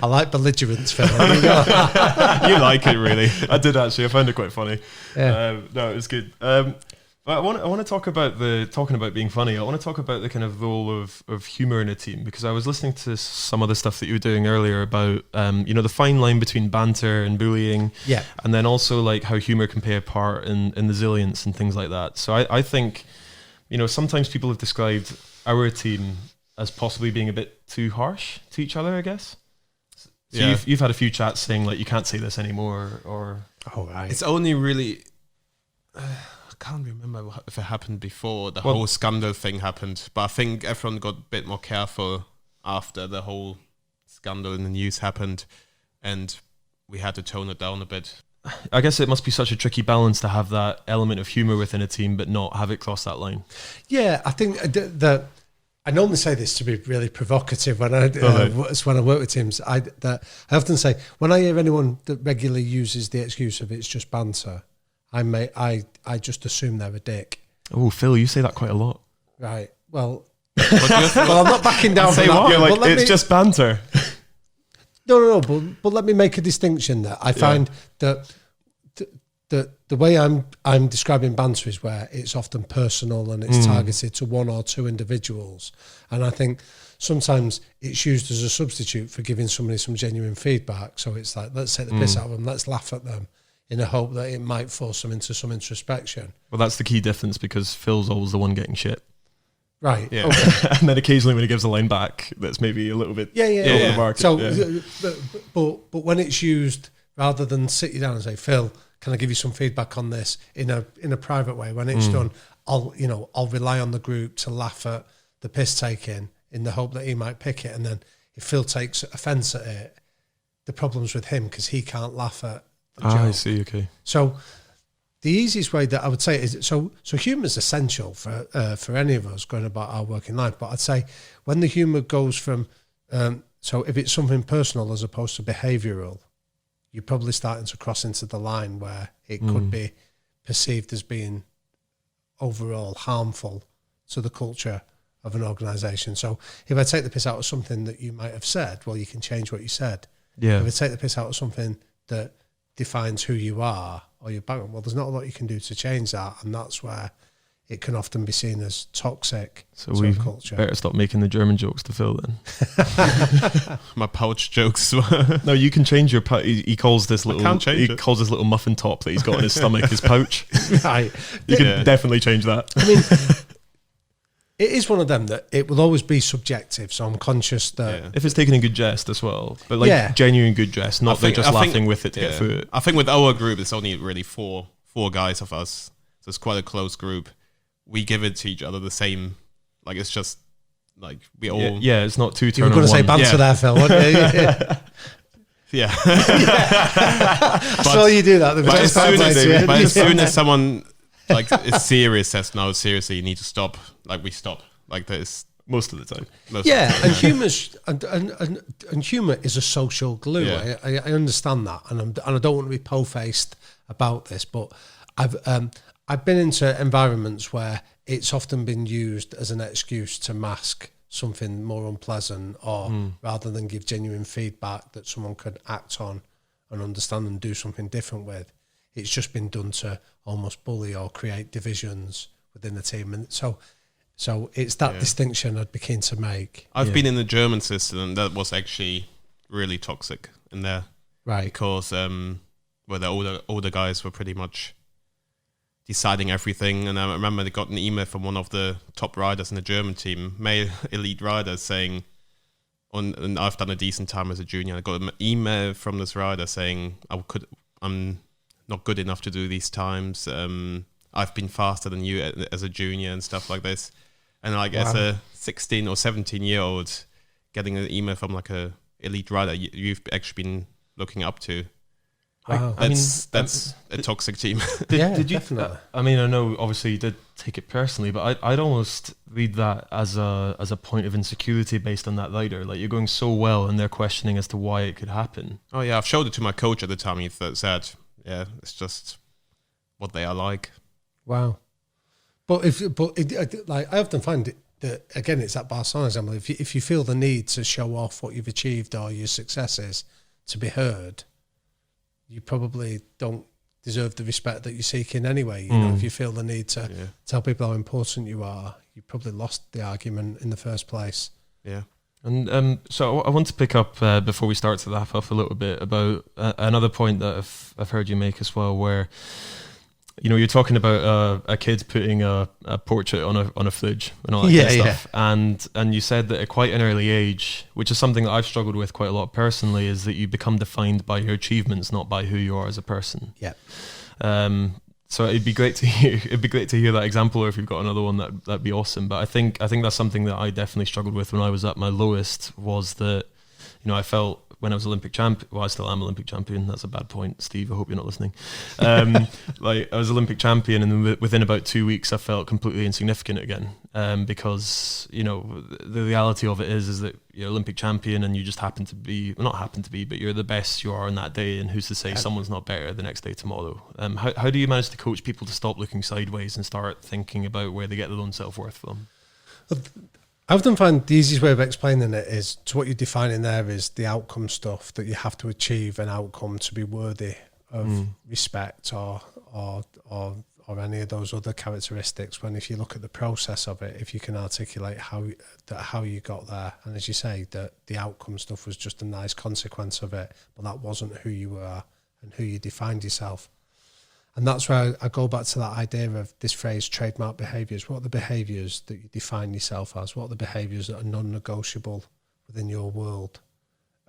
I like belligerence, Phil. You like it, really? I did actually. I found it quite funny. Yeah. No, it was good. I want to talk about talking about being funny. I want to talk about the kind of role of humor in a team, because I was listening to some of the stuff that you were doing earlier about the fine line between banter and bullying, and then also like how humor can play a part in resilience and things like that. So I think, sometimes people have described our team as possibly being a bit too harsh to each other, I guess. So you've had a few chats saying like you can't say this anymore, or right. It's only really. I can't remember if it happened before the whole scandal thing happened, but I think everyone got a bit more careful after the whole scandal in the news happened, and we had to tone it down a bit. I guess it must be such a tricky balance to have that element of humour within a team, but not have it cross that line. Yeah, I think that I normally say this to be really provocative when I work with teams. I often say, when I hear anyone that regularly uses the excuse of it's just banter, I just assume they're a dick. Oh, Phil, you say that quite a lot. Right. Well, I'm not backing down from that. You're like, it's just banter. No. But let me make a distinction there. I find that the way I'm describing banter is where it's often personal and it's targeted to one or two individuals, and I think sometimes it's used as a substitute for giving somebody some genuine feedback. So it's like, let's take the piss out of them, let's laugh at them, in a hope that it might force them into some introspection. Well, that's the key difference, because Phil's always the one getting shit. Right. Yeah. Okay. And then occasionally when he gives a line back, that's maybe a little bit over the market. So, but when it's used, rather than sit you down and say, Phil, can I give you some feedback on this in a private way? When it's done, I'll rely on the group to laugh at the piss taking in the hope that he might pick it. And then if Phil takes offence at it, the problem's with him because he can't laugh at the joke. I see. Okay. So the easiest way that I would say is so humour is essential for any of us going about our working life. But I'd say when the humour goes from so if it's something personal as opposed to behavioural, you're probably starting to cross into the line where it could be perceived as being overall harmful to the culture of an organisation. So if I take the piss out of something that you might have said, well, you can change what you said. Yeah. If I take the piss out of something that defines who you are or your background, well, there's not a lot you can do to change that, and that's where it can often be seen as toxic. So we better stop making the German jokes to Phil then. My pouch jokes. No, you can change your pouch. He calls this little. Calls this little muffin top that he's got in his stomach his pouch. Right. You can definitely change that. I mean, it is one of them that it will always be subjective. So I'm conscious that if it's taken in good jest as well, but like genuine good jest, not they're just laughing with it to get through it. I think with our group, it's only really four guys of us, so it's quite a close group. We give it to each other the same, like it's just like we all. Yeah, it's not two turn. You were going to say banter there, Phil. Weren't you? Yeah. I saw you do that. But as soon as someone like is serious, says no, seriously, you need to stop. Like we stop. Like that is most of the time. And humour's and humour is a social glue. Yeah. I understand that, and I don't want to be po-faced about this, but I've been into environments where it's often been used as an excuse to mask something more unpleasant, or rather than give genuine feedback that someone could act on and understand and do something different with, it's just been done to almost bully or create divisions within the team. And so it's that distinction I'd be keen to make. I've been in the German system, and that was actually really toxic in there. Right. Because where the older guys were pretty much deciding everything, and I remember they got an email from one of the top riders in the German team, male elite riders, saying, and I've done a decent time as a junior. I got an email from this rider saying, I'm not good enough to do these times. I've been faster than you as a junior and stuff like this. And like as a 16 or 17-year-old, getting an email from like a elite rider you've actually been looking up to. Wow. That's a toxic team. Did you? I mean, I know obviously you did take it personally, but I'd almost read that as a point of insecurity based on that rider. Like you're going so well, and they're questioning as to why it could happen. Oh yeah, I've showed it to my coach at the time. He said, "Yeah, it's just what they are like." Wow. But I often find it that again, it's that Barcelona example. If you feel the need to show off what you've achieved or your successes to be heard, you probably don't deserve the respect that you're seeking anyway. You know, if you feel the need to tell people how important you are, you probably lost the argument in the first place. Yeah. And so I want to pick up before we start to wrap up a little bit about another point that I've heard you make as well, where you know you're talking about a kid putting a portrait on a fridge and all that kind of stuff, and you said that at quite an early age, which is something that I've struggled with quite a lot personally, is that you become defined by your achievements, not by who you are as a person. Yeah. So it'd be great to hear. It'd be great to hear that example, or if you've got another one, that'd be awesome. But I think that's something that I definitely struggled with when I was at my lowest. Was that, you know, I felt when I was Olympic champion. Well, I still am Olympic champion. That's a bad point, Steve. I hope you're not listening. Like I was Olympic champion, and then within about 2 weeks, I felt completely insignificant again. Because you know the reality of it is that you're Olympic champion, and you just happen to be, well, not happen to be, but you're the best you are on that day. And who's to say someone's not better the next day tomorrow? How do you manage to coach people to stop looking sideways and start thinking about where they get their own self-worth from? I often find the easiest way of explaining it is to what you're defining there is the outcome stuff, that you have to achieve an outcome to be worthy of respect or any of those other characteristics. When if you look at the process of it, if you can articulate how you got there, and as you say, that the outcome stuff was just a nice consequence of it, but that wasn't who you were and who you defined yourself. And that's where I go back to that idea of this phrase, trademark behaviors. What are the behaviors that you define yourself as? What are the behaviors that are non-negotiable within your world?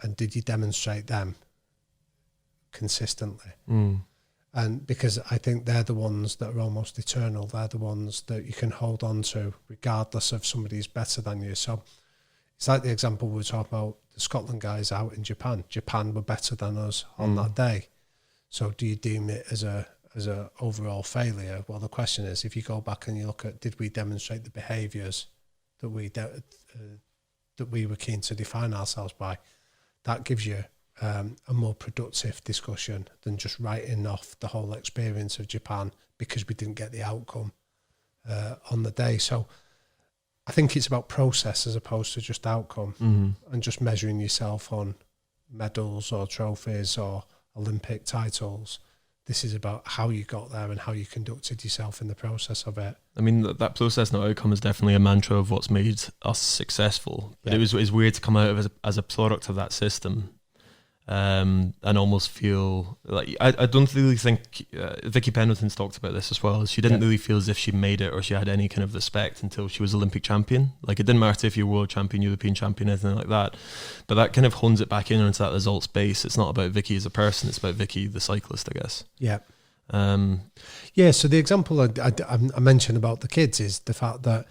And did you demonstrate them consistently? And because I think they're the ones that are almost eternal. They're the ones that you can hold on to regardless of somebody's better than you. So it's like the example we were talking about, the Scotland guys out in Japan. Japan were better than us on that day. So do you deem it as a overall failure? Well, the question is, if you go back and you look at, did we demonstrate the behaviours that we were keen to define ourselves by? That gives you a more productive discussion than just writing off the whole experience of Japan because we didn't get the outcome on the day. So I think it's about process as opposed to just outcome, and just measuring yourself on medals or trophies or Olympic titles. This is about how you got there and how you conducted yourself in the process of it. I mean, that process, not outcome, is definitely a mantra of what's made us successful. But it's weird to come out of as a product of that system, and almost feel like I don't really think Vicky Pendleton's talked about this as well. She didn't really feel as if she made it or she had any kind of respect until she was Olympic champion. Like, it didn't matter if you're world champion, European champion, anything like that. But that kind of hones it back in onto that results base. It's not about Vicky as a person; it's about Vicky the cyclist, I guess. Yeah. So the example I mentioned about the kids is the fact that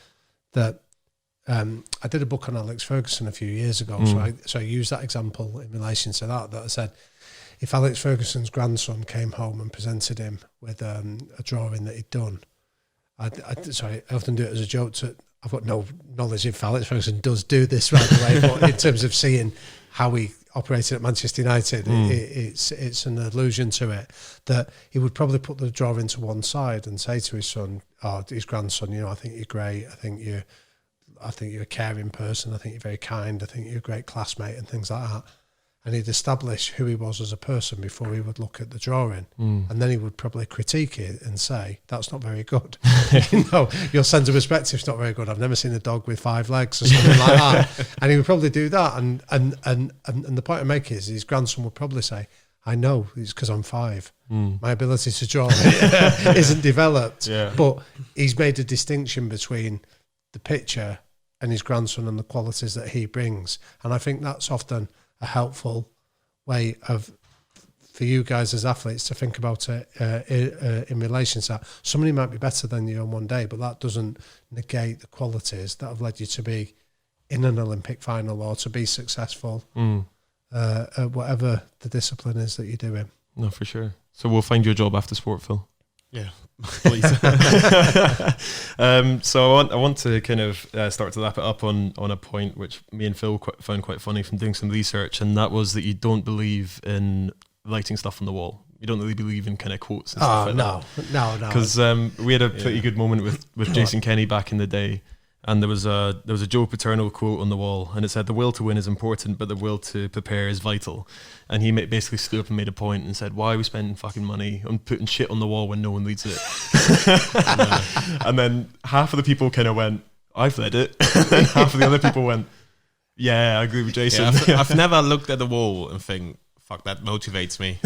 I did a book on Alex Ferguson a few years ago, so I used that example in relation to that I said, if Alex Ferguson's grandson came home and presented him with a drawing that he'd done, I often do it as a joke. I've got no knowledge if Alex Ferguson does do this right away, but in terms of seeing how he operated at Manchester United, it's an allusion to it, that he would probably put the drawing to one side and say to his son, his grandson, I think you're great, I think you're a caring person, I think you're very kind, I think you're a great classmate and things like that. And he'd establish who he was as a person before he would look at the drawing. And then he would probably critique it and say, that's not very good. Your sense of perspective's not very good. I've never seen a dog with 5 legs or something like that. And he would probably do that. And the point I make is his grandson would probably say, I know, it's because I'm 5. My ability to draw isn't developed. Yeah. But he's made a distinction between the picture and his grandson and the qualities that he brings. And I think that's often a helpful way for you guys as athletes to think about it in relation to that. Somebody might be better than you on one day, but that doesn't negate the qualities that have led you to be in an Olympic final or to be successful at whatever the discipline is that you're doing. No, for sure. So we'll find you a job after sport, Phil. Yeah, please. So I want to kind of start to wrap it up on a point which me and Phil found quite funny from doing some research, and that was that you don't believe in writing stuff on the wall. You don't really believe in kind of quotes and stuff like that. No. Because we had a pretty good moment with Jason Kenny back in the day, and there was a Joe Paterno quote on the wall, and it said, "The will to win is important, but the will to prepare is vital." And he basically stood up and made a point and said, "Why are we spending fucking money on putting shit on the wall when no one reads it?" And then half of the people kind of went, "I've read it," and then half of the other people went, "Yeah, I agree with Jason." Yeah, I've never looked at the wall and think, fuck, that motivates me.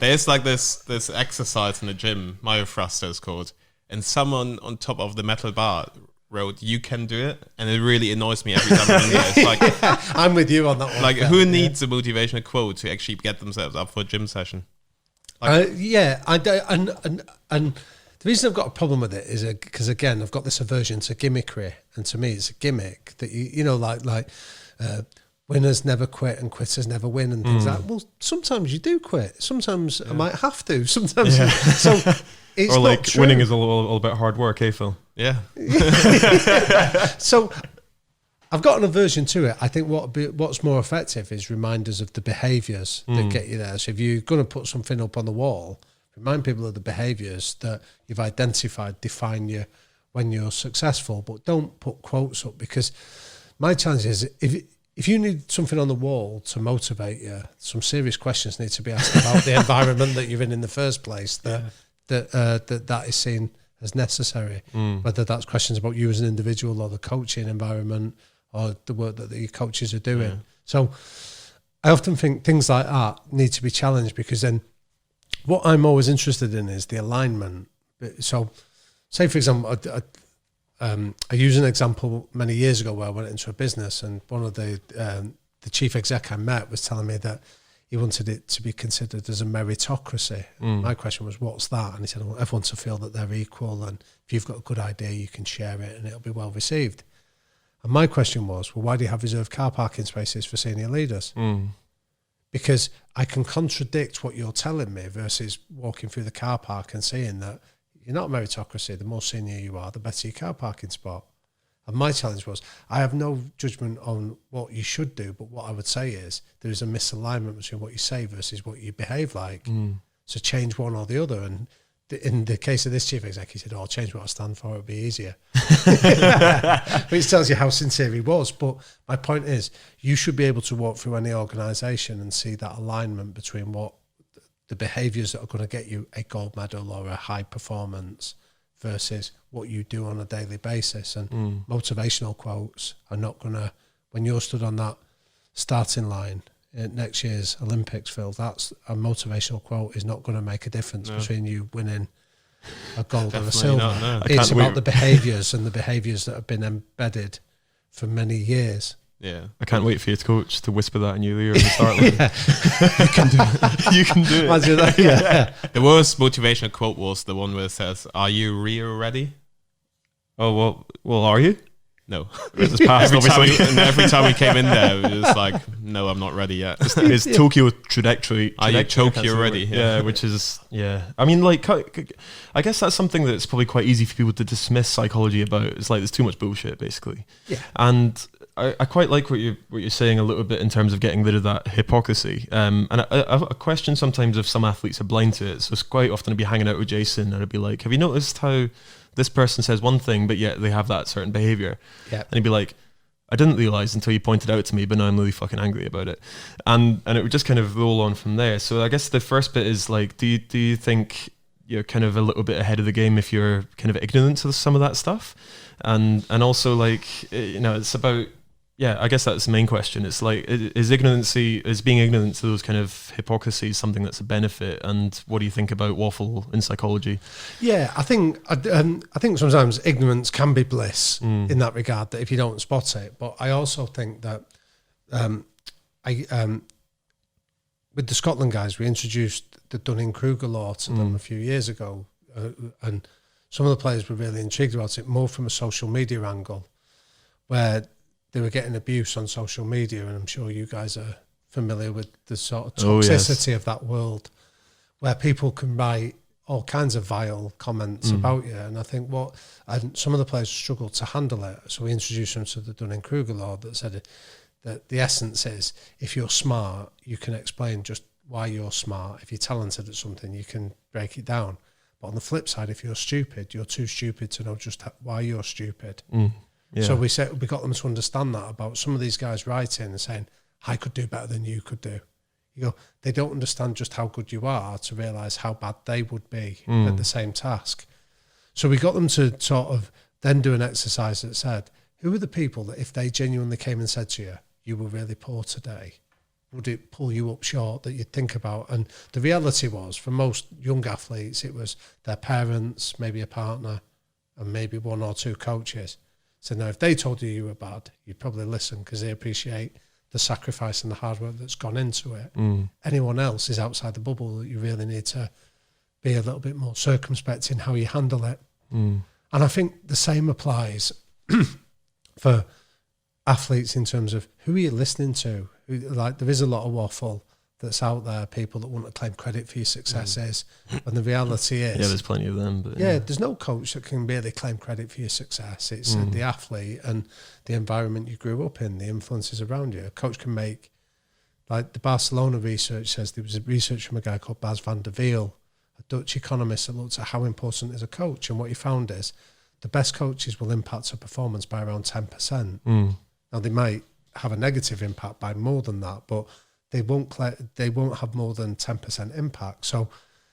There's like this exercise in the gym, myothruster is called, and someone on top of the metal bar wrote, "You can do it," and it really annoys me every time I read it. It's like, I'm with you on that one. Like, who needs a motivational quote to actually get themselves up for a gym session? And the reason I've got a problem with it is because, again, I've got this aversion to gimmickry, and to me it's a gimmick that winners never quit and quitters never win and things like that. Well, sometimes you do quit. Sometimes I might have to. Sometimes. So it's or like not true. Winning is all about hard work, eh, Phil? Yeah. So I've got an aversion to it. I think what's more effective is reminders of the behaviours that get you there. So if you're going to put something up on the wall, remind people of the behaviours that you've identified define you when you're successful, but don't put quotes up, because my challenge is if you need something on the wall to motivate you, some serious questions need to be asked about the environment that you're in the first place, that is seen as necessary, whether that's questions about you as an individual or the coaching environment or the work that your coaches are doing. So I often think things like that need to be challenged, because then what I'm always interested in is the alignment. So say, for example, I use an example many years ago where I went into a business, and one of the chief exec I met was telling me that he wanted it to be considered as a meritocracy. My question was, what's that? And he said, well, everyone to feel that they're equal, and if you've got a good idea, you can share it and it'll be well received. And my question was, well, why do you have reserved car parking spaces for senior leaders? Because I can contradict what you're telling me versus walking through the car park and seeing that you're not a meritocracy. The more senior you are, the better your car parking spot. And my challenge was, I have no judgment on what you should do, but what I would say is there is a misalignment between what you say versus what you behave like. So change one or the other. And in the case of this chief exec, he said, I'll change what I stand for, it'll be easier. Which tells you how sincere he was. But my point is, you should be able to walk through any organisation and see that alignment between what the behaviours that are going to get you a gold medal or a high performance versus what you do on a daily basis. And motivational quotes are not going to, when you're stood on that starting line at next year's Olympics, Phil, that's a motivational quote is not going to make a difference between you winning a gold or a silver. It's about the behaviours and the behaviours that have been embedded for many years. Yeah, I can't wait for your coach to whisper that in your ear at the start line. You can do it. You can do it. Imagine that, yeah. The worst motivational quote was the one where it says, "Are you Rio ready?" Oh, well, are you? No. It's past, every time we came in there, it was like, no, I'm not ready yet. It's Tokyo trajectory. Are you Tokyo ready? Yeah, which is, I mean, like, I guess that's something that's probably quite easy for people to dismiss psychology about. It's like, there's too much bullshit, basically. Yeah. And I quite like what you're saying a little bit in terms of getting rid of that hypocrisy. And I question sometimes if some athletes are blind to it. So it's quite often I'd be hanging out with Jason and I'd be like, have you noticed how this person says one thing, but yet they have that certain behavior? Yeah. And he'd be like, I didn't realize until you pointed out to me, but now I'm really fucking angry about it. And it would just kind of roll on from there. So I guess the first bit is like, do you think you're kind of a little bit ahead of the game if you're kind of ignorant to some of that stuff? And also, like, it's about, I guess that's the main question. It's like, is being ignorant to those kind of hypocrisies something that's a benefit? And what do you think about waffle in psychology? Yeah, I think sometimes ignorance can be bliss in that regard, that if you don't spot it. But I also think that with the Scotland guys, we introduced the Dunning-Kruger law to them a few years ago. And some of the players were really intrigued about it, more from a social media angle, where they were getting abuse on social media, and I'm sure you guys are familiar with the sort of toxicity of that world, where people can write all kinds of vile comments about you. And I think some of the players struggled to handle it, so we introduced them to the Dunning-Kruger law that said that the essence is, if you're smart, you can explain just why you're smart. If you're talented at something, you can break it down. But on the flip side, if you're stupid, you're too stupid to know just why you're stupid. Yeah. So we got them to understand that about some of these guys writing and saying, I could do better than you could do. You go, they don't understand just how good you are to realise how bad they would be at the same task. So we got them to sort of then do an exercise that said, who are the people that if they genuinely came and said to you, you were really poor today, would it pull you up short that you'd think about? And the reality was, for most young athletes, it was their parents, maybe a partner, and maybe one or two coaches. So now if they told you were bad, you'd probably listen because they appreciate the sacrifice and the hard work that's gone into it. Anyone else is outside the bubble that you really need to be a little bit more circumspect in how you handle it. And I think the same applies for athletes in terms of who are you listening to? Like, there is a lot of waffle that's out there, people that want to claim credit for your successes. And the reality is... there's plenty of them. But there's no coach that can really claim credit for your success. It's the athlete and the environment you grew up in, the influences around you. A coach can make... Like, the Barcelona research says, there was a research from a guy called Bas van der Wiel, a Dutch economist, that looked at how important is a coach. And what he found is the best coaches will impact a performance by around 10%. Now they might have a negative impact by more than that, but they won't have more than 10% impact. So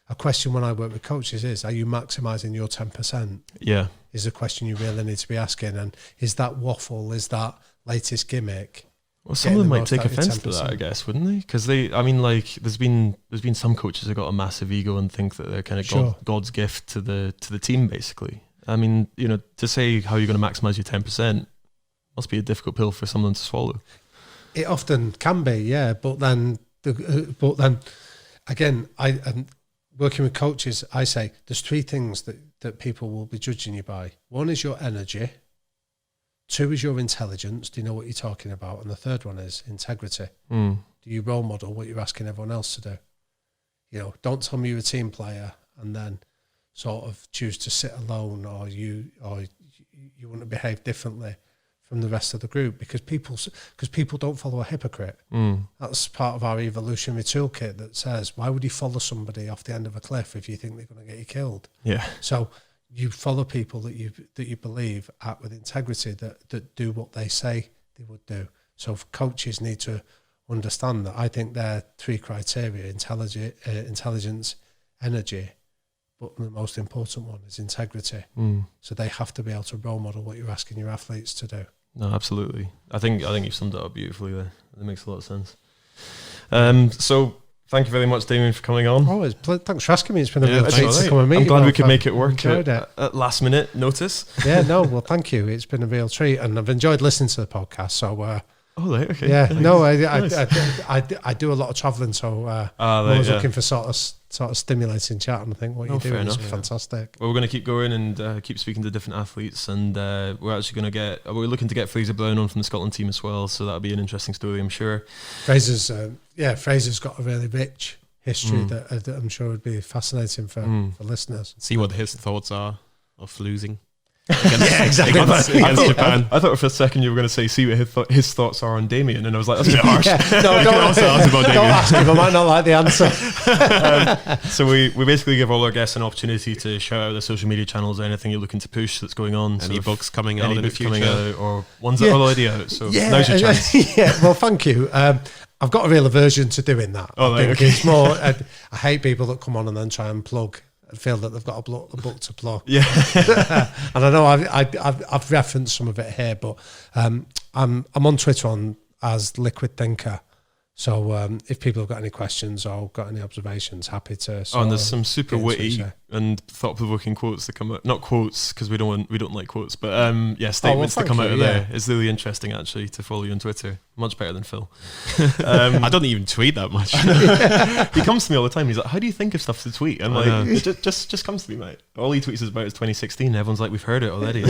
a question when I work with coaches is, are you maximising your 10%? Yeah. Is a question you really need to be asking. And is that waffle, is that latest gimmick? Well, some of them might take offence to that, I guess, wouldn't they? Because there's been some coaches that got a massive ego and think that they're kind of God's gift to the team, basically. I mean, to say how you're going to maximise your 10% must be a difficult pill for someone to swallow. It often can be, yeah. But then again, I'm working with coaches. I say there's 3 things that people will be judging you by. 1 is your energy. 2 is your intelligence. Do you know what you're talking about? And the 3rd one is integrity. Do you role model what you're asking everyone else to do? Don't tell me you're a team player and then sort of choose to sit alone, or you want to behave differently from the rest of the group because people don't follow a hypocrite. That's part of our evolutionary toolkit that says, why would you follow somebody off the end of a cliff if you think they're going to get you killed? Yeah. So you follow people that you believe act with integrity, that do what they say they would do. So coaches need to understand that. I think there are 3 criteria: intelligence, energy, but the most important one is integrity. So they have to be able to role model what you're asking your athletes to do. No, absolutely. I think you've summed it up beautifully there. That makes a lot of sense. So thank you very much, Damien, for coming on. Oh, thanks for asking me. It's been a real treat to come and meet you. I'm glad we could make it work at last minute notice. Yeah, no, well, thank you. It's been a real treat, and I've enjoyed listening to the podcast. So, okay. Yeah, nice. No, Nice. I do a lot of travelling, so I was looking for sort of stimulating chat, and I think what you're doing is fantastic. Well, we're going to keep going and keep speaking to different we're looking to get Fraser Brown on from the Scotland team as well, so that'll be an interesting story, I'm sure. Fraser's got a really rich history that I'm sure would be fascinating for listeners. See what his thoughts are of losing. Exactly. Against Japan. I thought for a second you were going to say, see what his thoughts are on Damien, and I was like, that's a bit harsh. Don't ask him, I might not like the answer. So we basically give all our guests an opportunity to shout out their social media channels, anything you're looking to push that's going on. Any books coming out in the future. Or ones that are already out. So now's your chance. Well, thank you. I've got a real aversion to doing that. It's more, I hate people that come on and then try and plug and feel that they've got a book to plug. Yeah. And I know I've referenced some of it here, but I'm on Twitter as Liquid Thinker. So if people have got any questions or got any observations, happy to. And there's some super witty and thought-provoking quotes that come out. Not quotes, because we don't like quotes, but statements that come out of there. It's really interesting actually to follow you on Twitter. Much better than Phil. I don't even tweet that much. He comes to me all the time. He's like, "How do you think of stuff to tweet?" I'm like, "It just comes to me, mate." All he tweets is about is 2016. Everyone's like, "We've heard it already."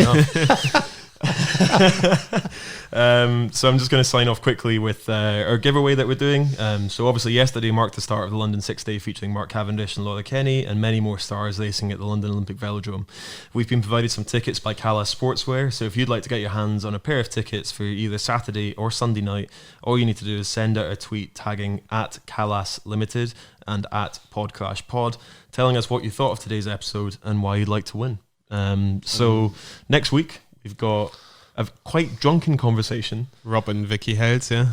So I'm just going to sign off quickly with our giveaway that we're doing. So obviously yesterday marked the start of the London 6 Day featuring Mark Cavendish and Laura Kenny and many more stars racing at the London Olympic Velodrome. We've been provided some tickets by Callas Sportswear, so if you'd like to get your hands on a pair of tickets for either Saturday or Sunday night, all you need to do is send out a tweet tagging at Callas Limited and at PodCrashPod, telling us what you thought of today's episode and why you'd like to win. So next week we've got a quite drunken conversation. Rob and Vicky Hales, yeah,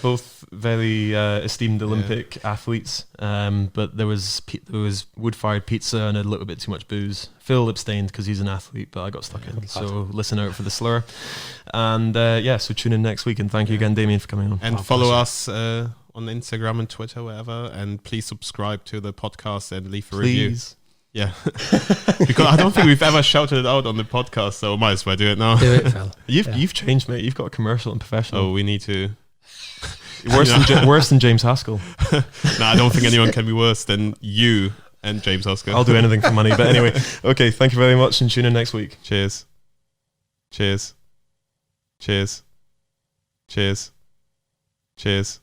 both very esteemed Olympic athletes. But there was wood-fired pizza and a little bit too much booze. Phil abstained because he's an athlete, but I got stuck in. So listen out for the slur. And so tune in next week. And thank you again, Damien, for coming on. And follow us on Instagram and Twitter, whatever. And please subscribe to the podcast and leave a review. Yeah, because I don't think we've ever shouted it out on the podcast, so I might as well do it now. Do it, Phil. You've changed, mate. You've got a commercial and professional. Oh, we need to. Worse than James Haskell. No, I don't think anyone can be worse than you and James Haskell. I'll do anything for money. But anyway, okay, thank you very much and tune in next week. Cheers. Cheers. Cheers. Cheers. Cheers.